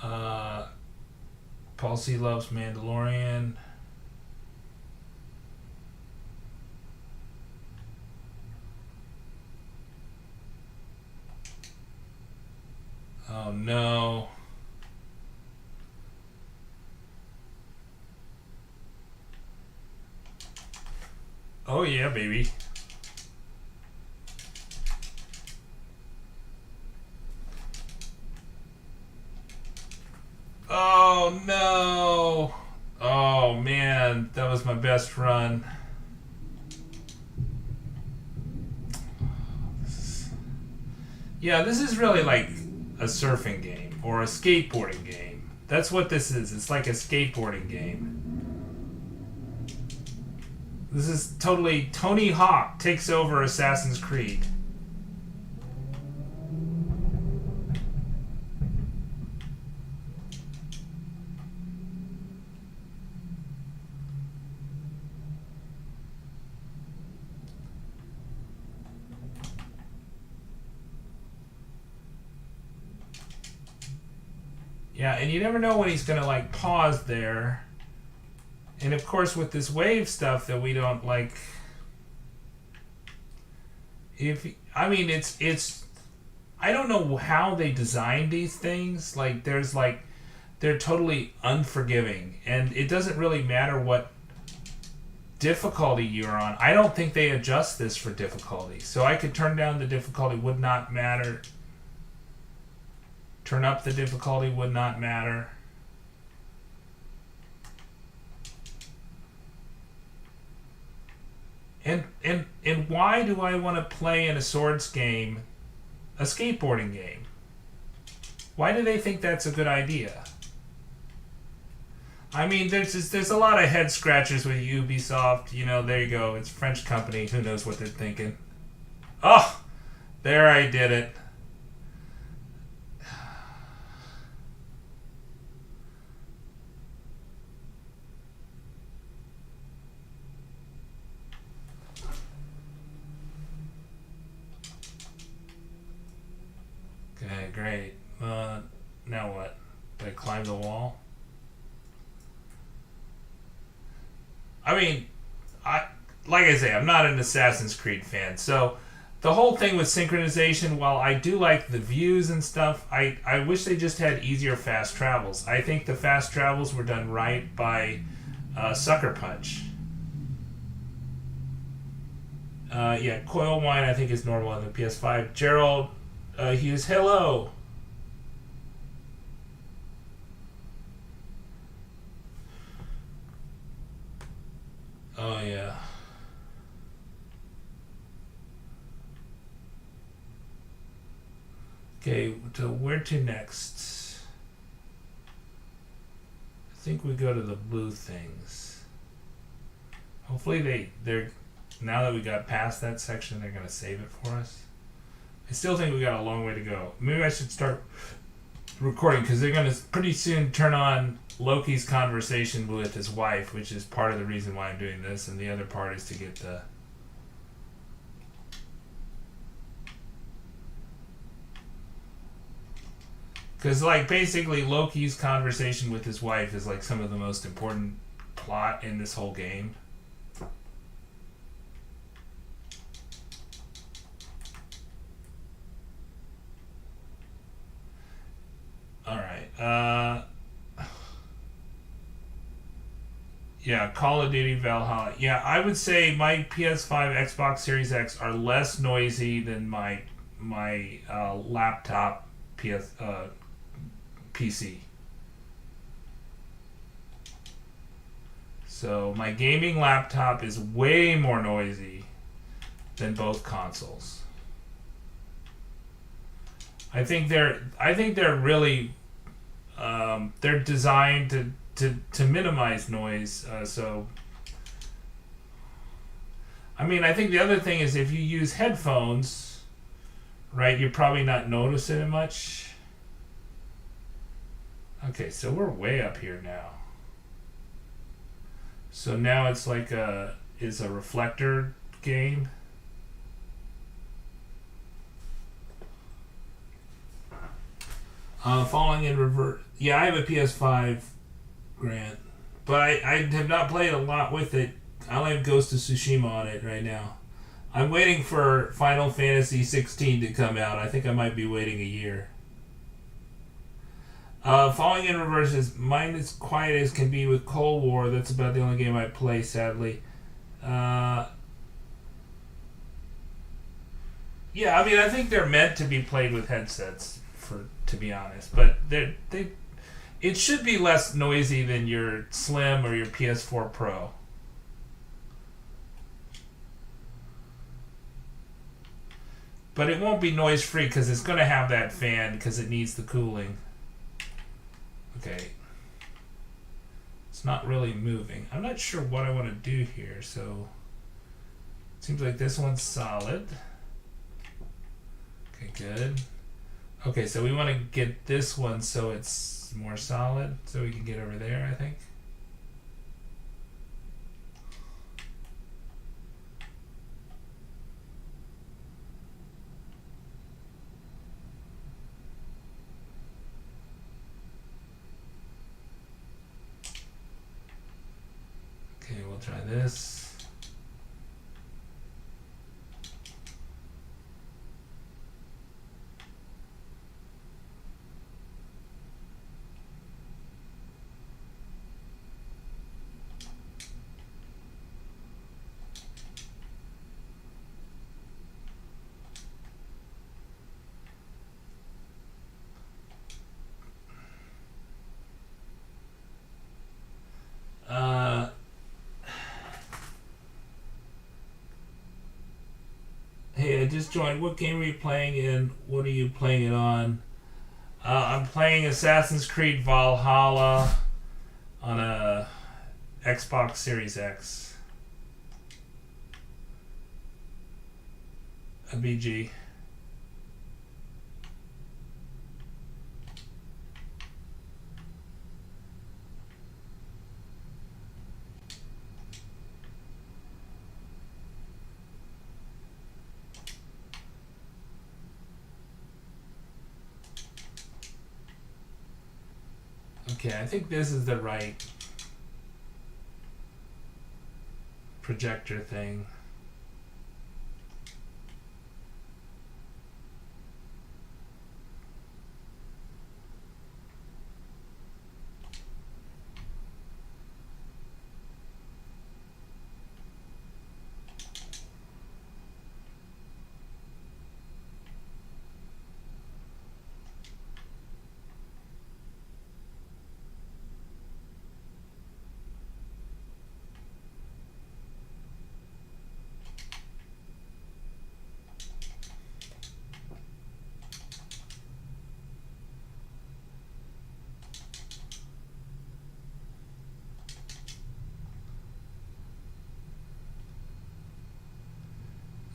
Speaker 1: Paul C loves Mandalorian. Oh no. Oh yeah, baby. Oh no. Oh man, that was my best run. Yeah, this is really like a surfing game or a skateboarding game. That's what this is. It's like a skateboarding game. This is totally Tony Hawk takes over Assassin's Creed. Yeah, and you never know when he's gonna like pause there. And of course with this wave stuff that we don't like, if I mean it's I don't know how they designed these things. Like there's like they're totally unforgiving and it doesn't really matter what difficulty you're on. I don't think they adjust this for difficulty. So I could turn down the difficulty, would not matter. Turn up the difficulty, would not matter. And why do I want to play in a swords game, a skateboarding game? Why do they think that's a good idea? I mean, there's a lot of head scratchers with Ubisoft. You know, there you go. It's a French company. Who knows what they're thinking? Oh, there I did it. Okay, great. Now what? Do I climb the wall? I mean, like I say, I'm not an Assassin's Creed fan, so the whole thing with synchronization, while I do like the views and stuff, I wish they just had easier fast travels. I think the fast travels were done right by Sucker Punch. Yeah, Coil Wine I think is normal on the PS5. Gerald Hughes, hello. Oh yeah. Okay, so where to next? I think we go to the blue things. Hopefully they're now that we got past that section, they're gonna save it for us. I still think we got a long way to go. Maybe I should start recording because they're gonna pretty soon turn on Loki's conversation with his wife, which is part of the reason why I'm doing this, and the other part is to get the because like basically Loki's conversation with his wife is like some of the most important plot in this whole game. All right. Yeah, Call of Duty Valhalla. Yeah, I would say my PS5, Xbox Series X are less noisy than my laptop PC. So my gaming laptop is way more noisy than both consoles. I think they're really they're designed to minimize noise. So I mean, I think the other thing is if you use headphones, right, you're probably not noticing it much. Okay, so we're way up here now. So now it's like a reflector game. Falling in reverse. Yeah, I have a PS5, Grant, but I have not played a lot with it. I only have Ghost of Tsushima on it right now. I'm waiting for Final Fantasy 16 to come out. I think I might be waiting a year. Falling in Reverse is mine as quiet as can be with Cold War. That's about the only game I play, sadly. Yeah, I mean, I think they're meant to be played with headsets, to be honest. But it should be less noisy than your Slim or your PS4 Pro. But it won't be noise free because it's going to have that fan because it needs the cooling. Okay. It's not really moving. I'm not sure what I want to do here, so it seems like this one's solid. Okay, good. Okay, so we want to get this one so it's more solid, so we can get over there, I think. Okay, we'll try this. Hey, I just joined. What game are you playing and what are you playing it on? I'm playing Assassin's Creed Valhalla on a Xbox Series X. A BG. Okay, I think this is the right projector thing.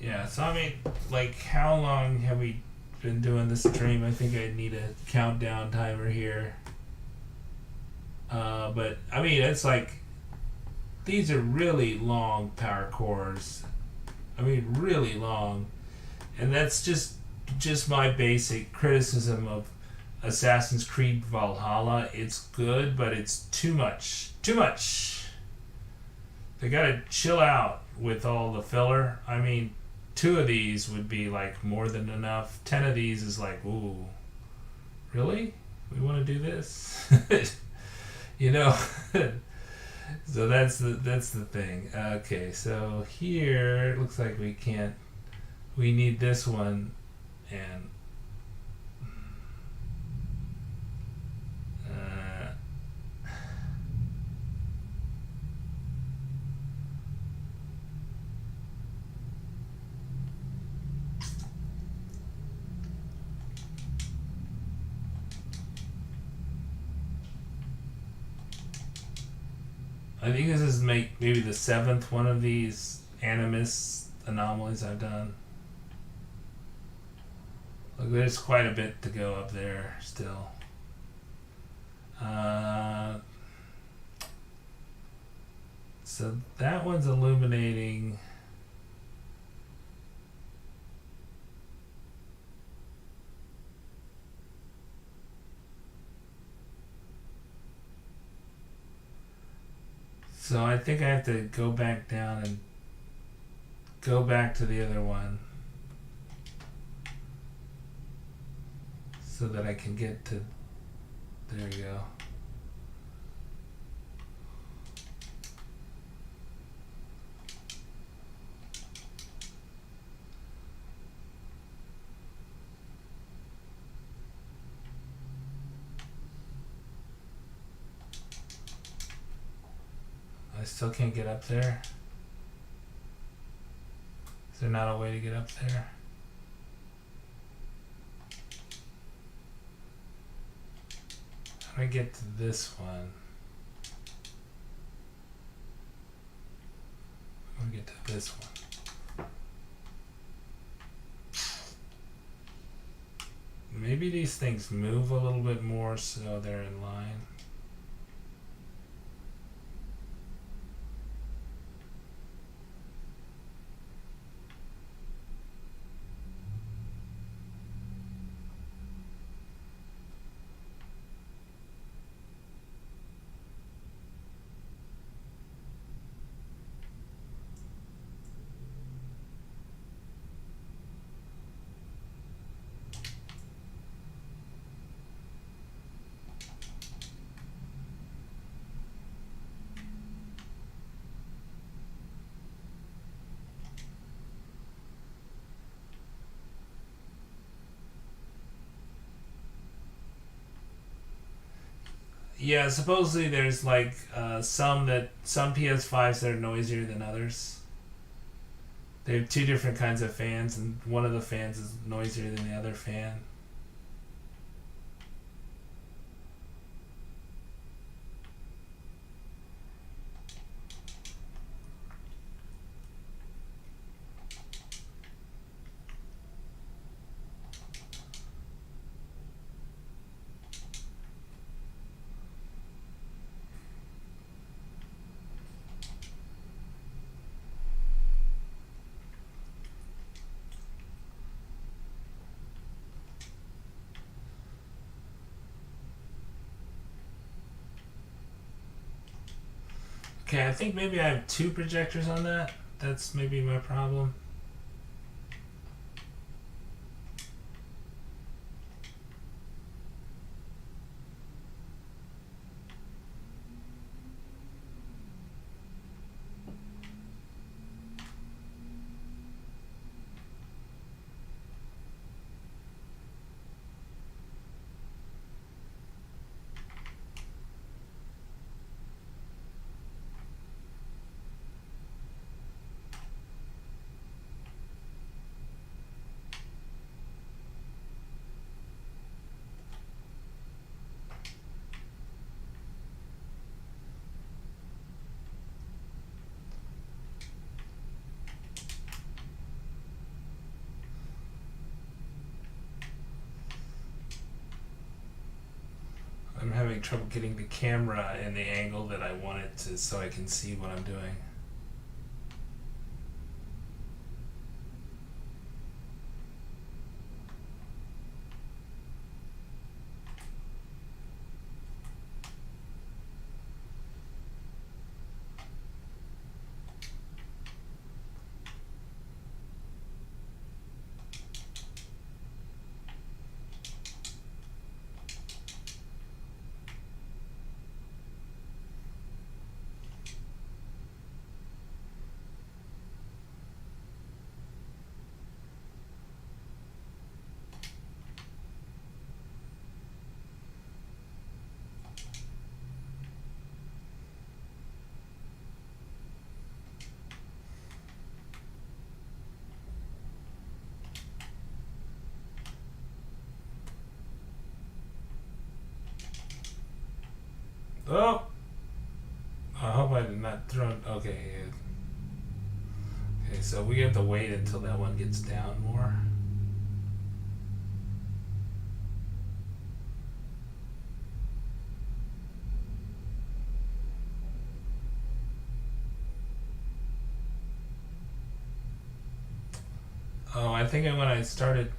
Speaker 1: Yeah, so I mean, like, how long have we been doing this stream? I think I need a countdown timer here. But, I mean, it's like, these are really long power cores. I mean, really long. And that's just my basic criticism of Assassin's Creed Valhalla. It's good, but it's too much. Too much! They gotta chill out with all the filler. I mean, 2 of these would be like more than enough. 10 of these is like, ooh, really? We want to do this? You know? So that's the thing. Okay, so here it looks like we can't. We need this one, and I think this is maybe the 7th one of these animus anomalies I've done. Look, there's quite a bit to go up there still. So that one's illuminating. So I think I have to go back down and go back to the other one so that I can get to There we go. I still can't get up there. Is there not a way to get up there? How do I get to this one? How do I get to this one? Maybe these things move a little bit more so they're in line. Yeah, supposedly there's like some PS5s that are noisier than others. They have two different kinds of fans, and one of the fans is noisier than the other fan. Okay, I think maybe I have two projectors on that. That's maybe my problem. I'm having trouble getting the camera in the angle that I want it to so I can see what I'm doing. Oh! I hope I did not throw. Okay. Okay, so we have to wait until that one gets down more. Oh, I think when I started.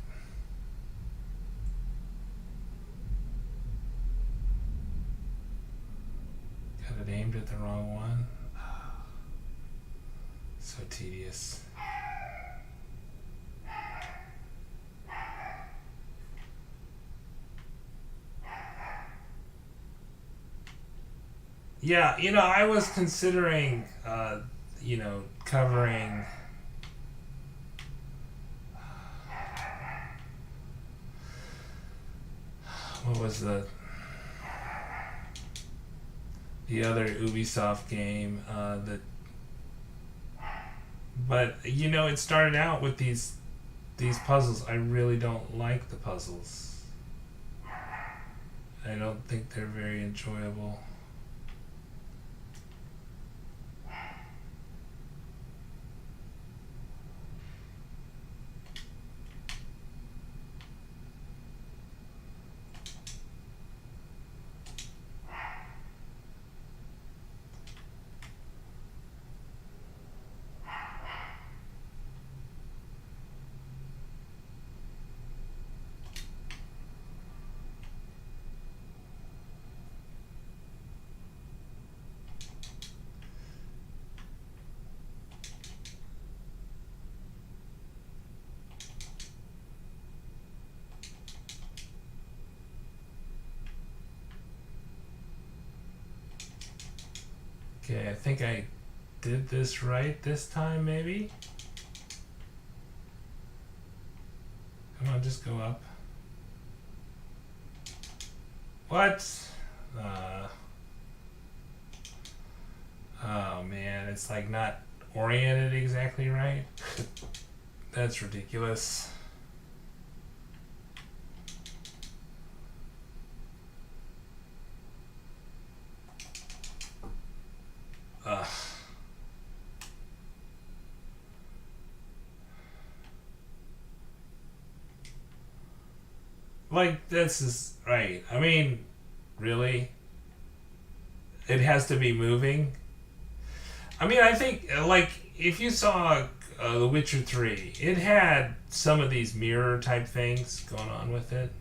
Speaker 1: Got it aimed at the wrong one. So tedious. Yeah, I was considering, covering. What was the other Ubisoft game but it started out with these puzzles. I really don't like the puzzles. I don't think they're very enjoyable. Okay, I think I did this right this time, maybe? Come on, just go up. What? Oh man, it's like not oriented exactly right. That's ridiculous. Ugh. Like, this is right. I mean, really? It has to be moving? I mean, I think, like, if you saw The Witcher 3, it had some of these mirror type things going on with it.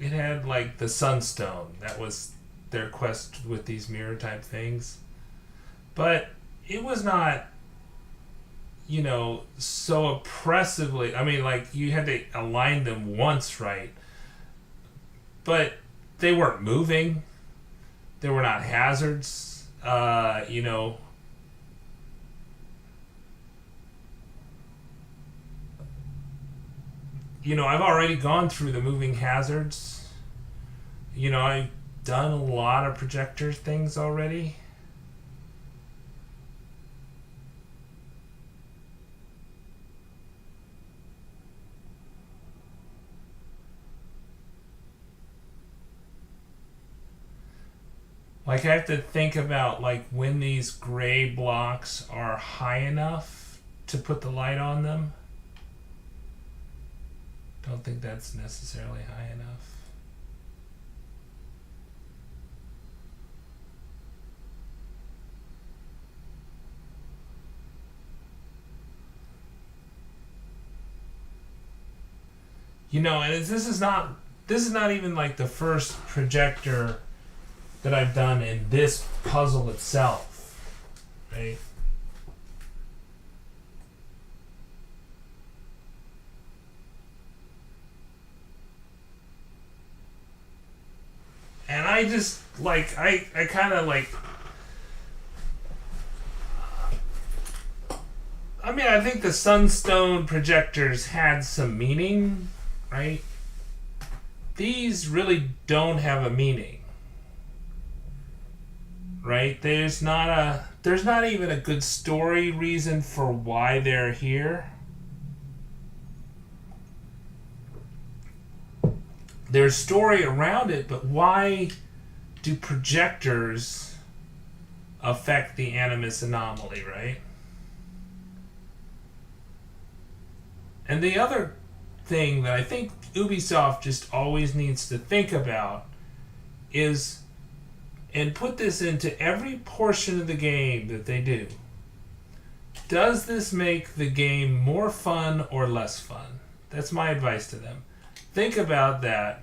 Speaker 1: It had, like, the Sunstone. That was their quest with these mirror type things. But it was not, so oppressively. I mean, like, you had to align them once right. But they weren't moving. They were not hazards. I've already gone through the moving hazards. I've done a lot of projector things already. Like, I have to think about, like, when these gray blocks are high enough to put the light on them. Don't think that's necessarily high enough. And this is not even like the first projector that I've done in this puzzle itself, right? And I just, like, I kind of, like, I mean, I think the Sunstone projectors had some meaning, right? These really don't have a meaning, right? There's not even a good story reason for why they're here. There's story around it, but why do projectors affect the animus anomaly, right? And the other thing that I think Ubisoft just always needs to think about is, and put this into every portion of the game that they do, does this make the game more fun or less fun? That's my advice to them. Think about that.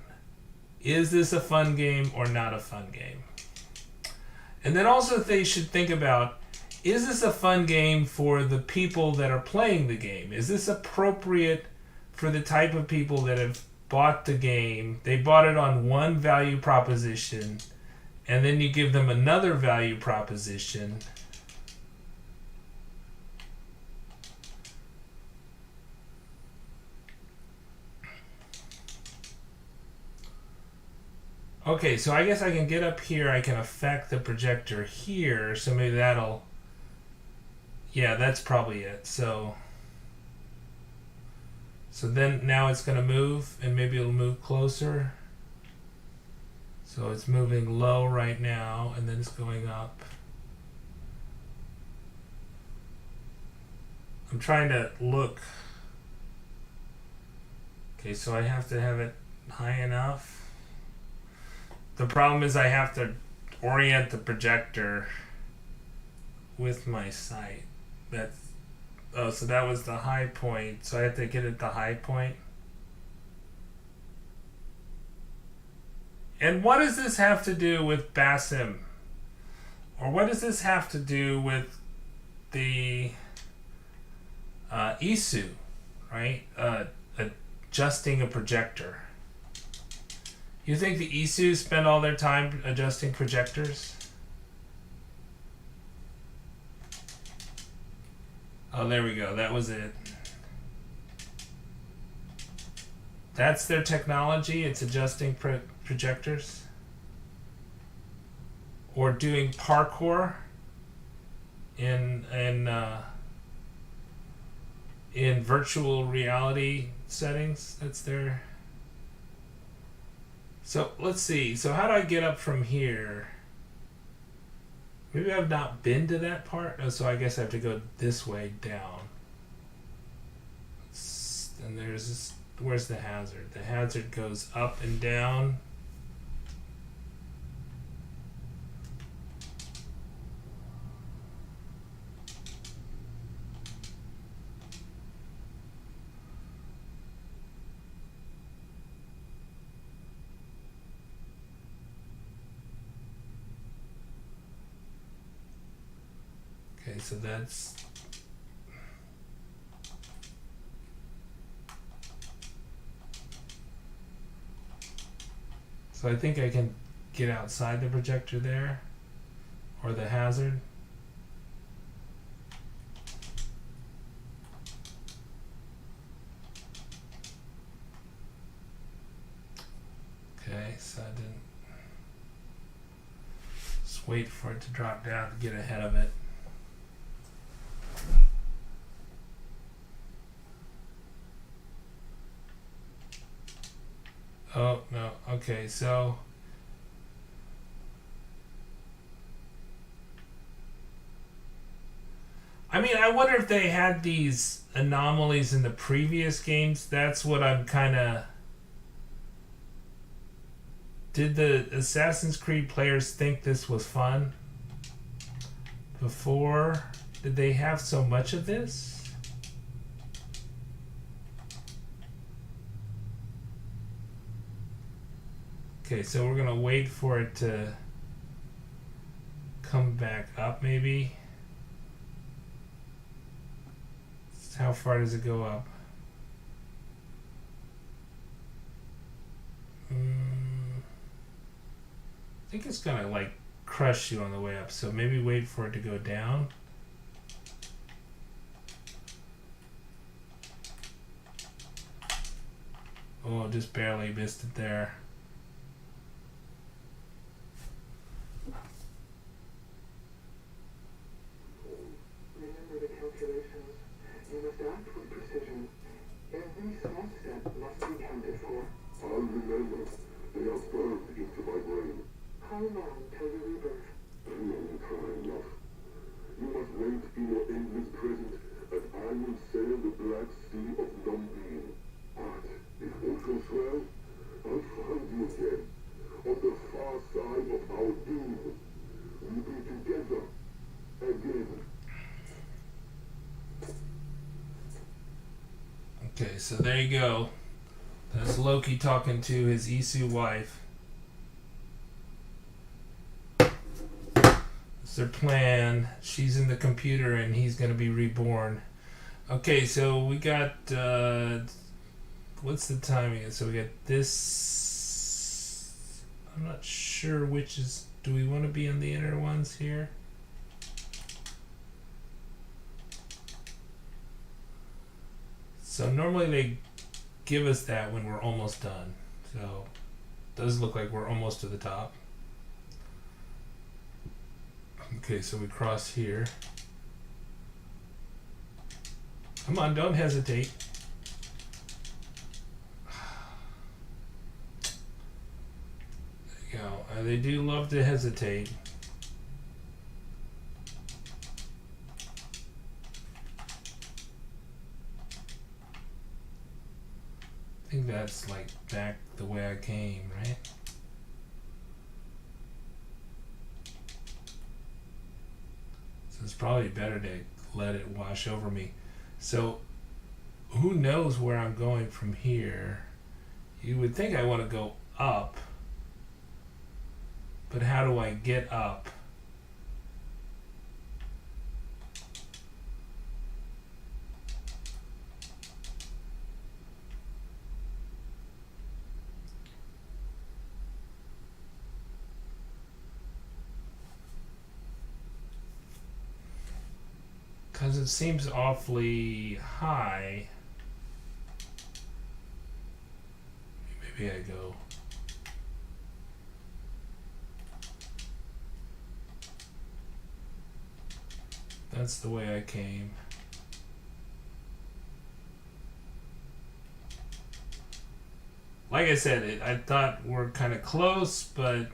Speaker 1: Is this a fun game or not a fun game? And then also they should think about, is this a fun game for the people that are playing the game? Is this appropriate for the type of people that have bought the game. They bought it on one value proposition, and then you give them another value proposition. Okay, so I guess I can get up here. I can affect the projector here, so maybe that'll... Yeah, that's probably it. So then now it's going to move, and maybe it'll move closer. So it's moving low right now, and then it's going up. I'm trying to look. Okay, so I have to have it high enough. The problem is I have to orient the projector with my sight. So that was the high point. So I have to get it the high point. And what does this have to do with BASM? Or what does this have to do with the ISU, right? Adjusting a projector. You think the ISU spend all their time adjusting projectors? Oh, there we go. That was it. That's their technology. It's adjusting projectors. Or doing parkour in virtual reality settings. That's their... So let's see. So how do I get up from here? Maybe I've not been to that part. Oh, so I guess I have to go this way down. And there's this. Where's the hazard? The hazard goes up and down. Okay, so that's... So I think I can get outside the projector there, or the hazard. Okay, so I didn't... Just wait for it to drop down to get ahead of it. Oh, no. Okay, so... I mean, I wonder if they had these anomalies in the previous games. That's what I'm kind of... Did the Assassin's Creed players think this was fun before? Did they have so much of this? Okay, so we're going to wait for it to come back up, maybe. How far does it go up? I think it's going to, like, crush you on the way up, so maybe wait for it to go down. Oh, just barely missed it there.
Speaker 2: You must act with precision. Every small step must be counted for.
Speaker 3: I'll remember. They are burned into my brain.
Speaker 2: How long till your rebirth?
Speaker 3: A long time, love. You must wait in your endless present, and I will sail the black sea of non-being. But if all goes well, I'll find you again, on the far side of our doom. We'll be together again.
Speaker 1: Okay, so there you go. That's Loki talking to his Isu wife. It's their plan. She's in the computer, and he's going to be reborn. Okay, so we got what's the timing? So we got this. I'm not sure which is. Do we want to be on the inner ones here? So normally they give us that when we're almost done. So it does look like we're almost to the top. Okay, so we cross here. Come on, don't hesitate. There you go. They do love to hesitate. I think that's like back the way I came, right? So it's probably better to let it wash over me. So who knows where I'm going from here? You would think I want to go up, but how do I get up? Because it seems awfully high. Maybe I go. That's the way I came. Like I said, I thought we're kind of close, but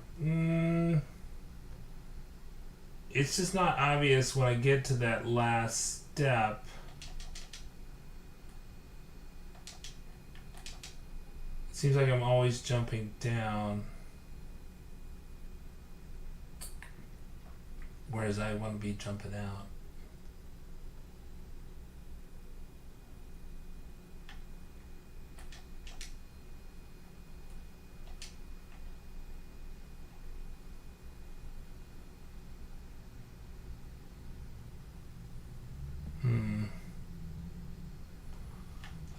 Speaker 1: it's just not obvious when I get to that last step. It seems like I'm always jumping down, whereas I want to be jumping out.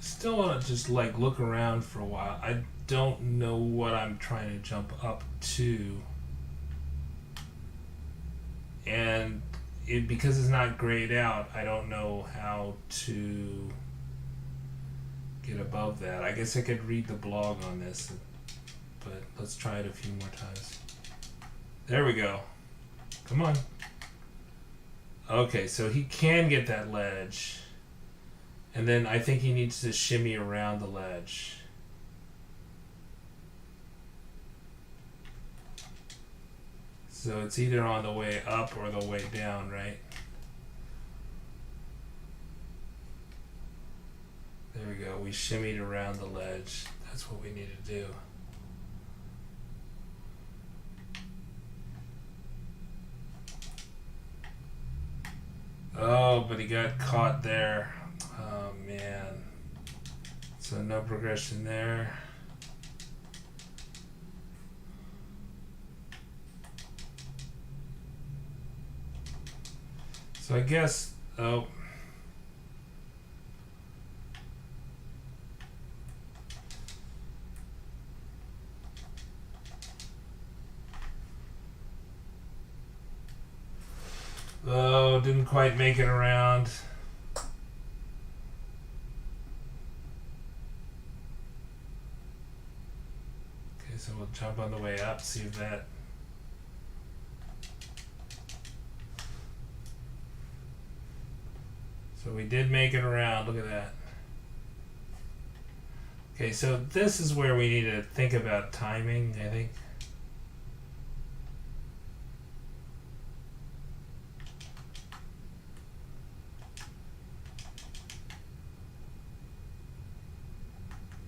Speaker 1: Still want to just like look around for a while. I don't know what I'm trying to jump up to, and because it's not grayed out, I don't know how to get above that. I guess I could read the blog on this, but let's try it a few more times. There we go. Come on. Okay, so he can get that ledge. And then I think he needs to shimmy around the ledge. So it's either on the way up or the way down, right? There we go. We shimmied around the ledge. That's what we need to do. Oh, but he got caught there. Oh, man. So no progression there. So I guess, oh. Oh, didn't quite make it around. Okay, so we'll jump on the way up, see if that. So we did make it around, look at that. Okay, so this is where we need to think about timing, I think.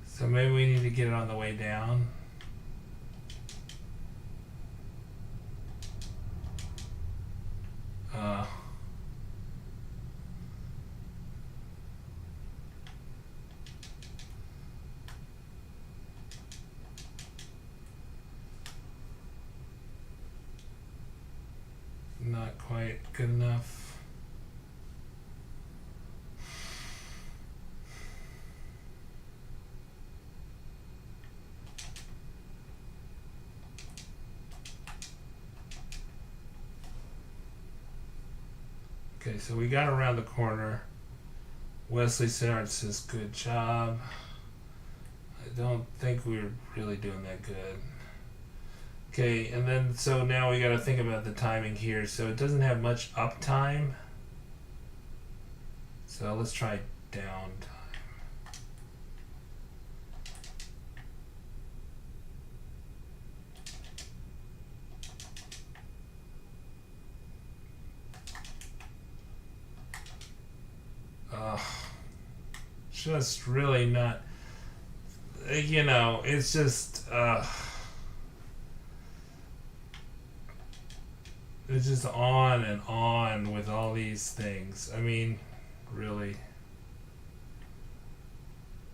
Speaker 1: So maybe we need to get it on the way down. Not quite good enough. Okay, so we got around the corner. Wesley Sinard says, good job. I don't think we were really doing that good. Okay, and then so now we got to think about the timing here. So it doesn't have much uptime. So let's try downtime. Just really not, it's just, it's just on and on with all these things. I mean, really.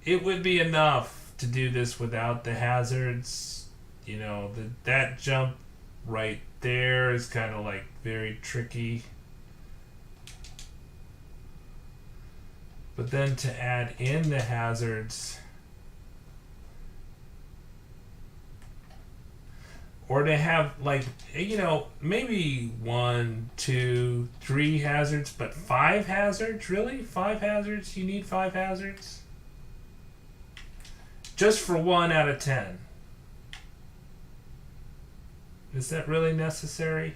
Speaker 1: It would be enough to do this without the hazards. That jump right there is kind of like very tricky. But then to add in the hazards, or to have maybe 1, 2, 3 hazards, but 5 hazards? Really? 5 hazards? You need 5 hazards? Just for 1 out of 10. Is that really necessary?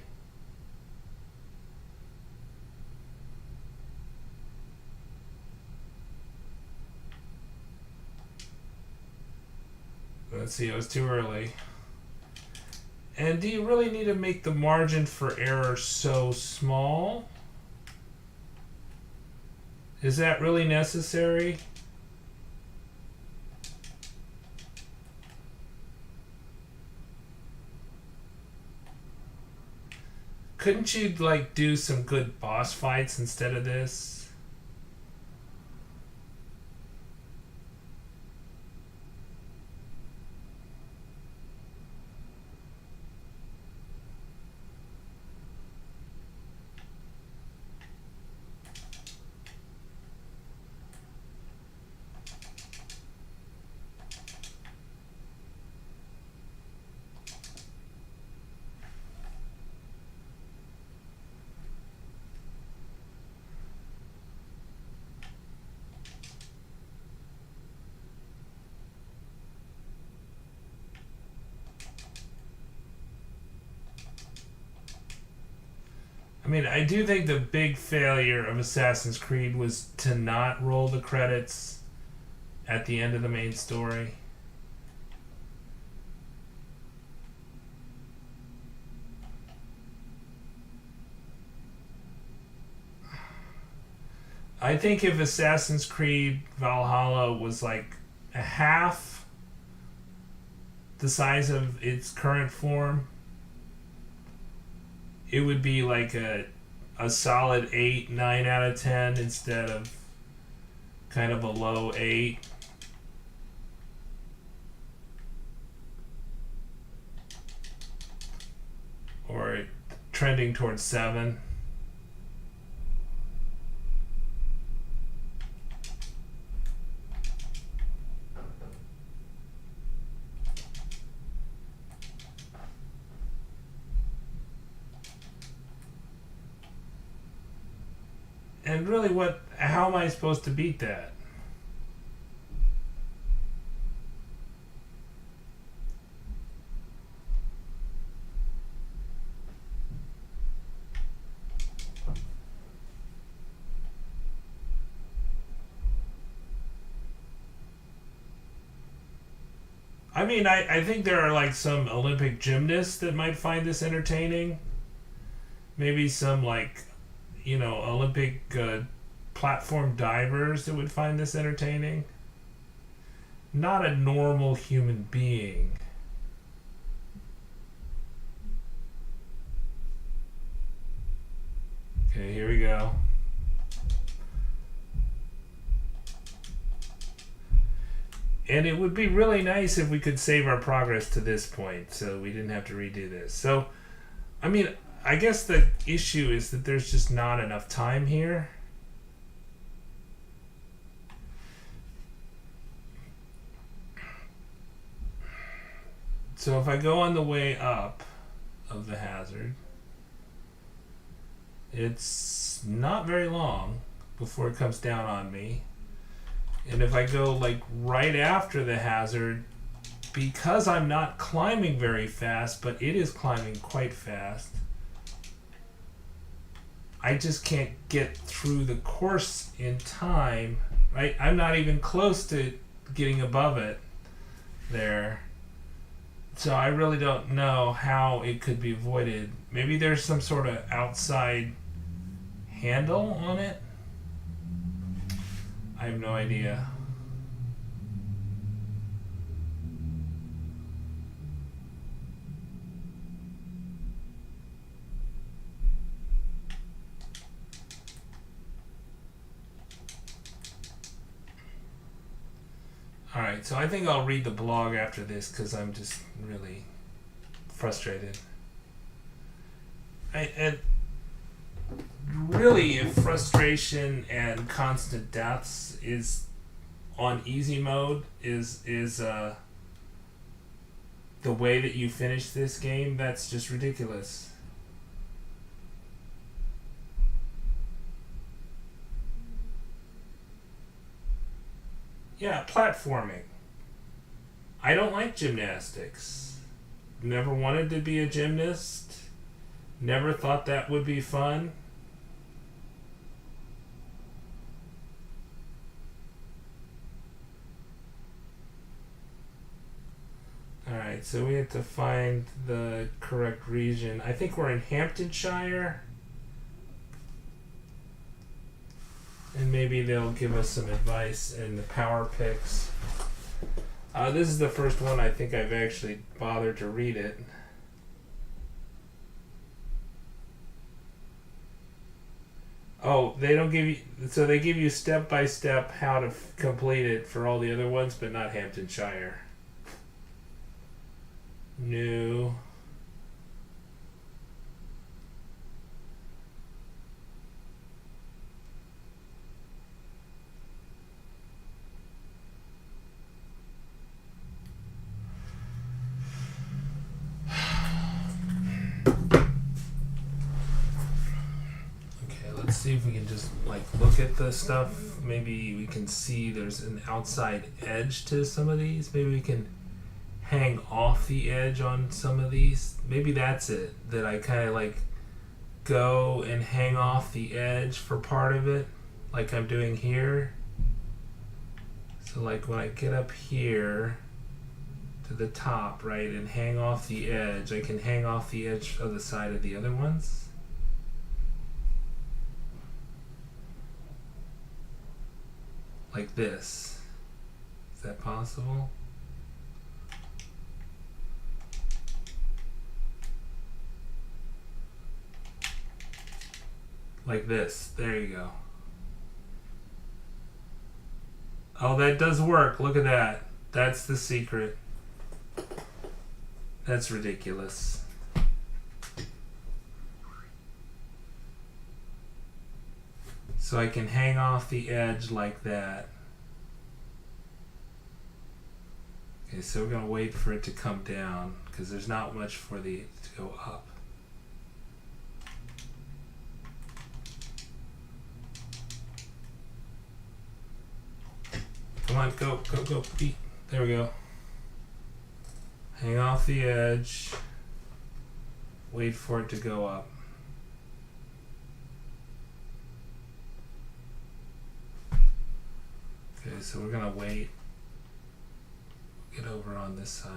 Speaker 1: Let's see, it was too early. And do you really need to make the margin for error so small? Is that really necessary? Couldn't you do some good boss fights instead of this? I mean, I do think the big failure of Assassin's Creed was to not roll the credits at the end of the main story. I think if Assassin's Creed Valhalla was like a half the size of its current form, it would be like a solid 8, 9 out of 10 instead of kind of a low 8. Or trending towards 7. And really, how am I supposed to beat that? I mean, I think there are some Olympic gymnasts that might find this entertaining. Maybe some Olympic platform divers that would find this entertaining. Not a normal human being. Okay, here we go. And it would be really nice if we could save our progress to this point so we didn't have to redo this. So, I mean, I guess the issue is that there's just not enough time here. So if I go on the way up of the hazard, It's not very long before it comes down on me. And if I go like right after the hazard, because I'm not climbing very fast, but it is climbing quite fast, I just can't get through the course in time, right? I'm not even close to getting above it there. So I really don't know how it could be avoided. Maybe there's some sort of outside handle on it? I have no idea. Alright, so I think I'll read the blog after this because I'm just really frustrated. And really, if frustration and constant deaths is on easy mode is the way that you finish this game, that's just ridiculous. Yeah, platforming. I don't like gymnastics. Never wanted to be a gymnast. Never thought that would be fun. Alright, so we have to find the correct region. I think we're in Hamptonshire. And maybe they'll give us some advice in the power picks. This is the first one I think I've actually bothered to read it. Oh, they don't give you... So they give you step-by-step how to complete it for all the other ones, but not Hamptonshire. No. Let's see if we can just like look at the stuff. Maybe we can see there's an outside edge to some of these. Maybe we can hang off the edge on some of these. Maybe that's it, that I kind of like go and hang off the edge for part of it, like I'm doing here. So like when I get up here to the top, right, and hang off the edge, I can hang off the edge of the side of the other ones. Like this. Is that possible? Like this. There you go. Oh, that does work. Look at that. That's the secret. That's ridiculous. So I can hang off the edge like that. Okay, so we're going to wait for it to come down because there's not much for the to go up. Come on, go, go, go, Pete. There we go. Hang off the edge. Wait for it to go up. Okay, so we're gonna wait. Get over on this side.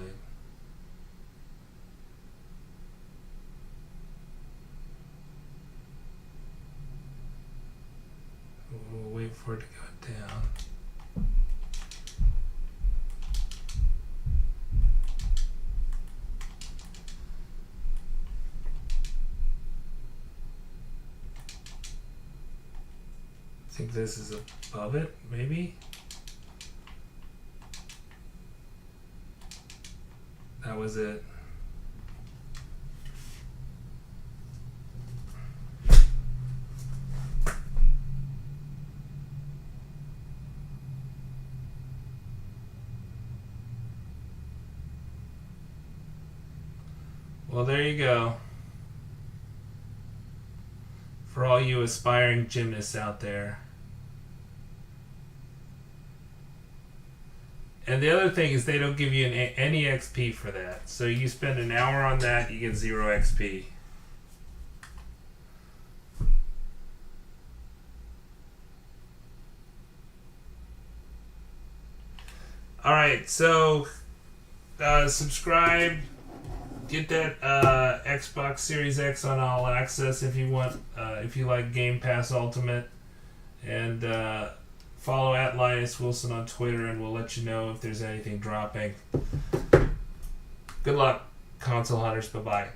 Speaker 1: We'll wait for it to go down. I think this is above it, maybe? That was it. Well, there you go. For all you aspiring gymnasts out there. And the other thing is they don't give you any XP for that. So you spend an hour on that, you get 0 XP. Alright, so subscribe. Get that Xbox Series X on All Access if you want, if you like Game Pass Ultimate. And follow at Linus Wilson on Twitter, and we'll let you know if there's anything dropping. Good luck, console hunters. Bye-bye.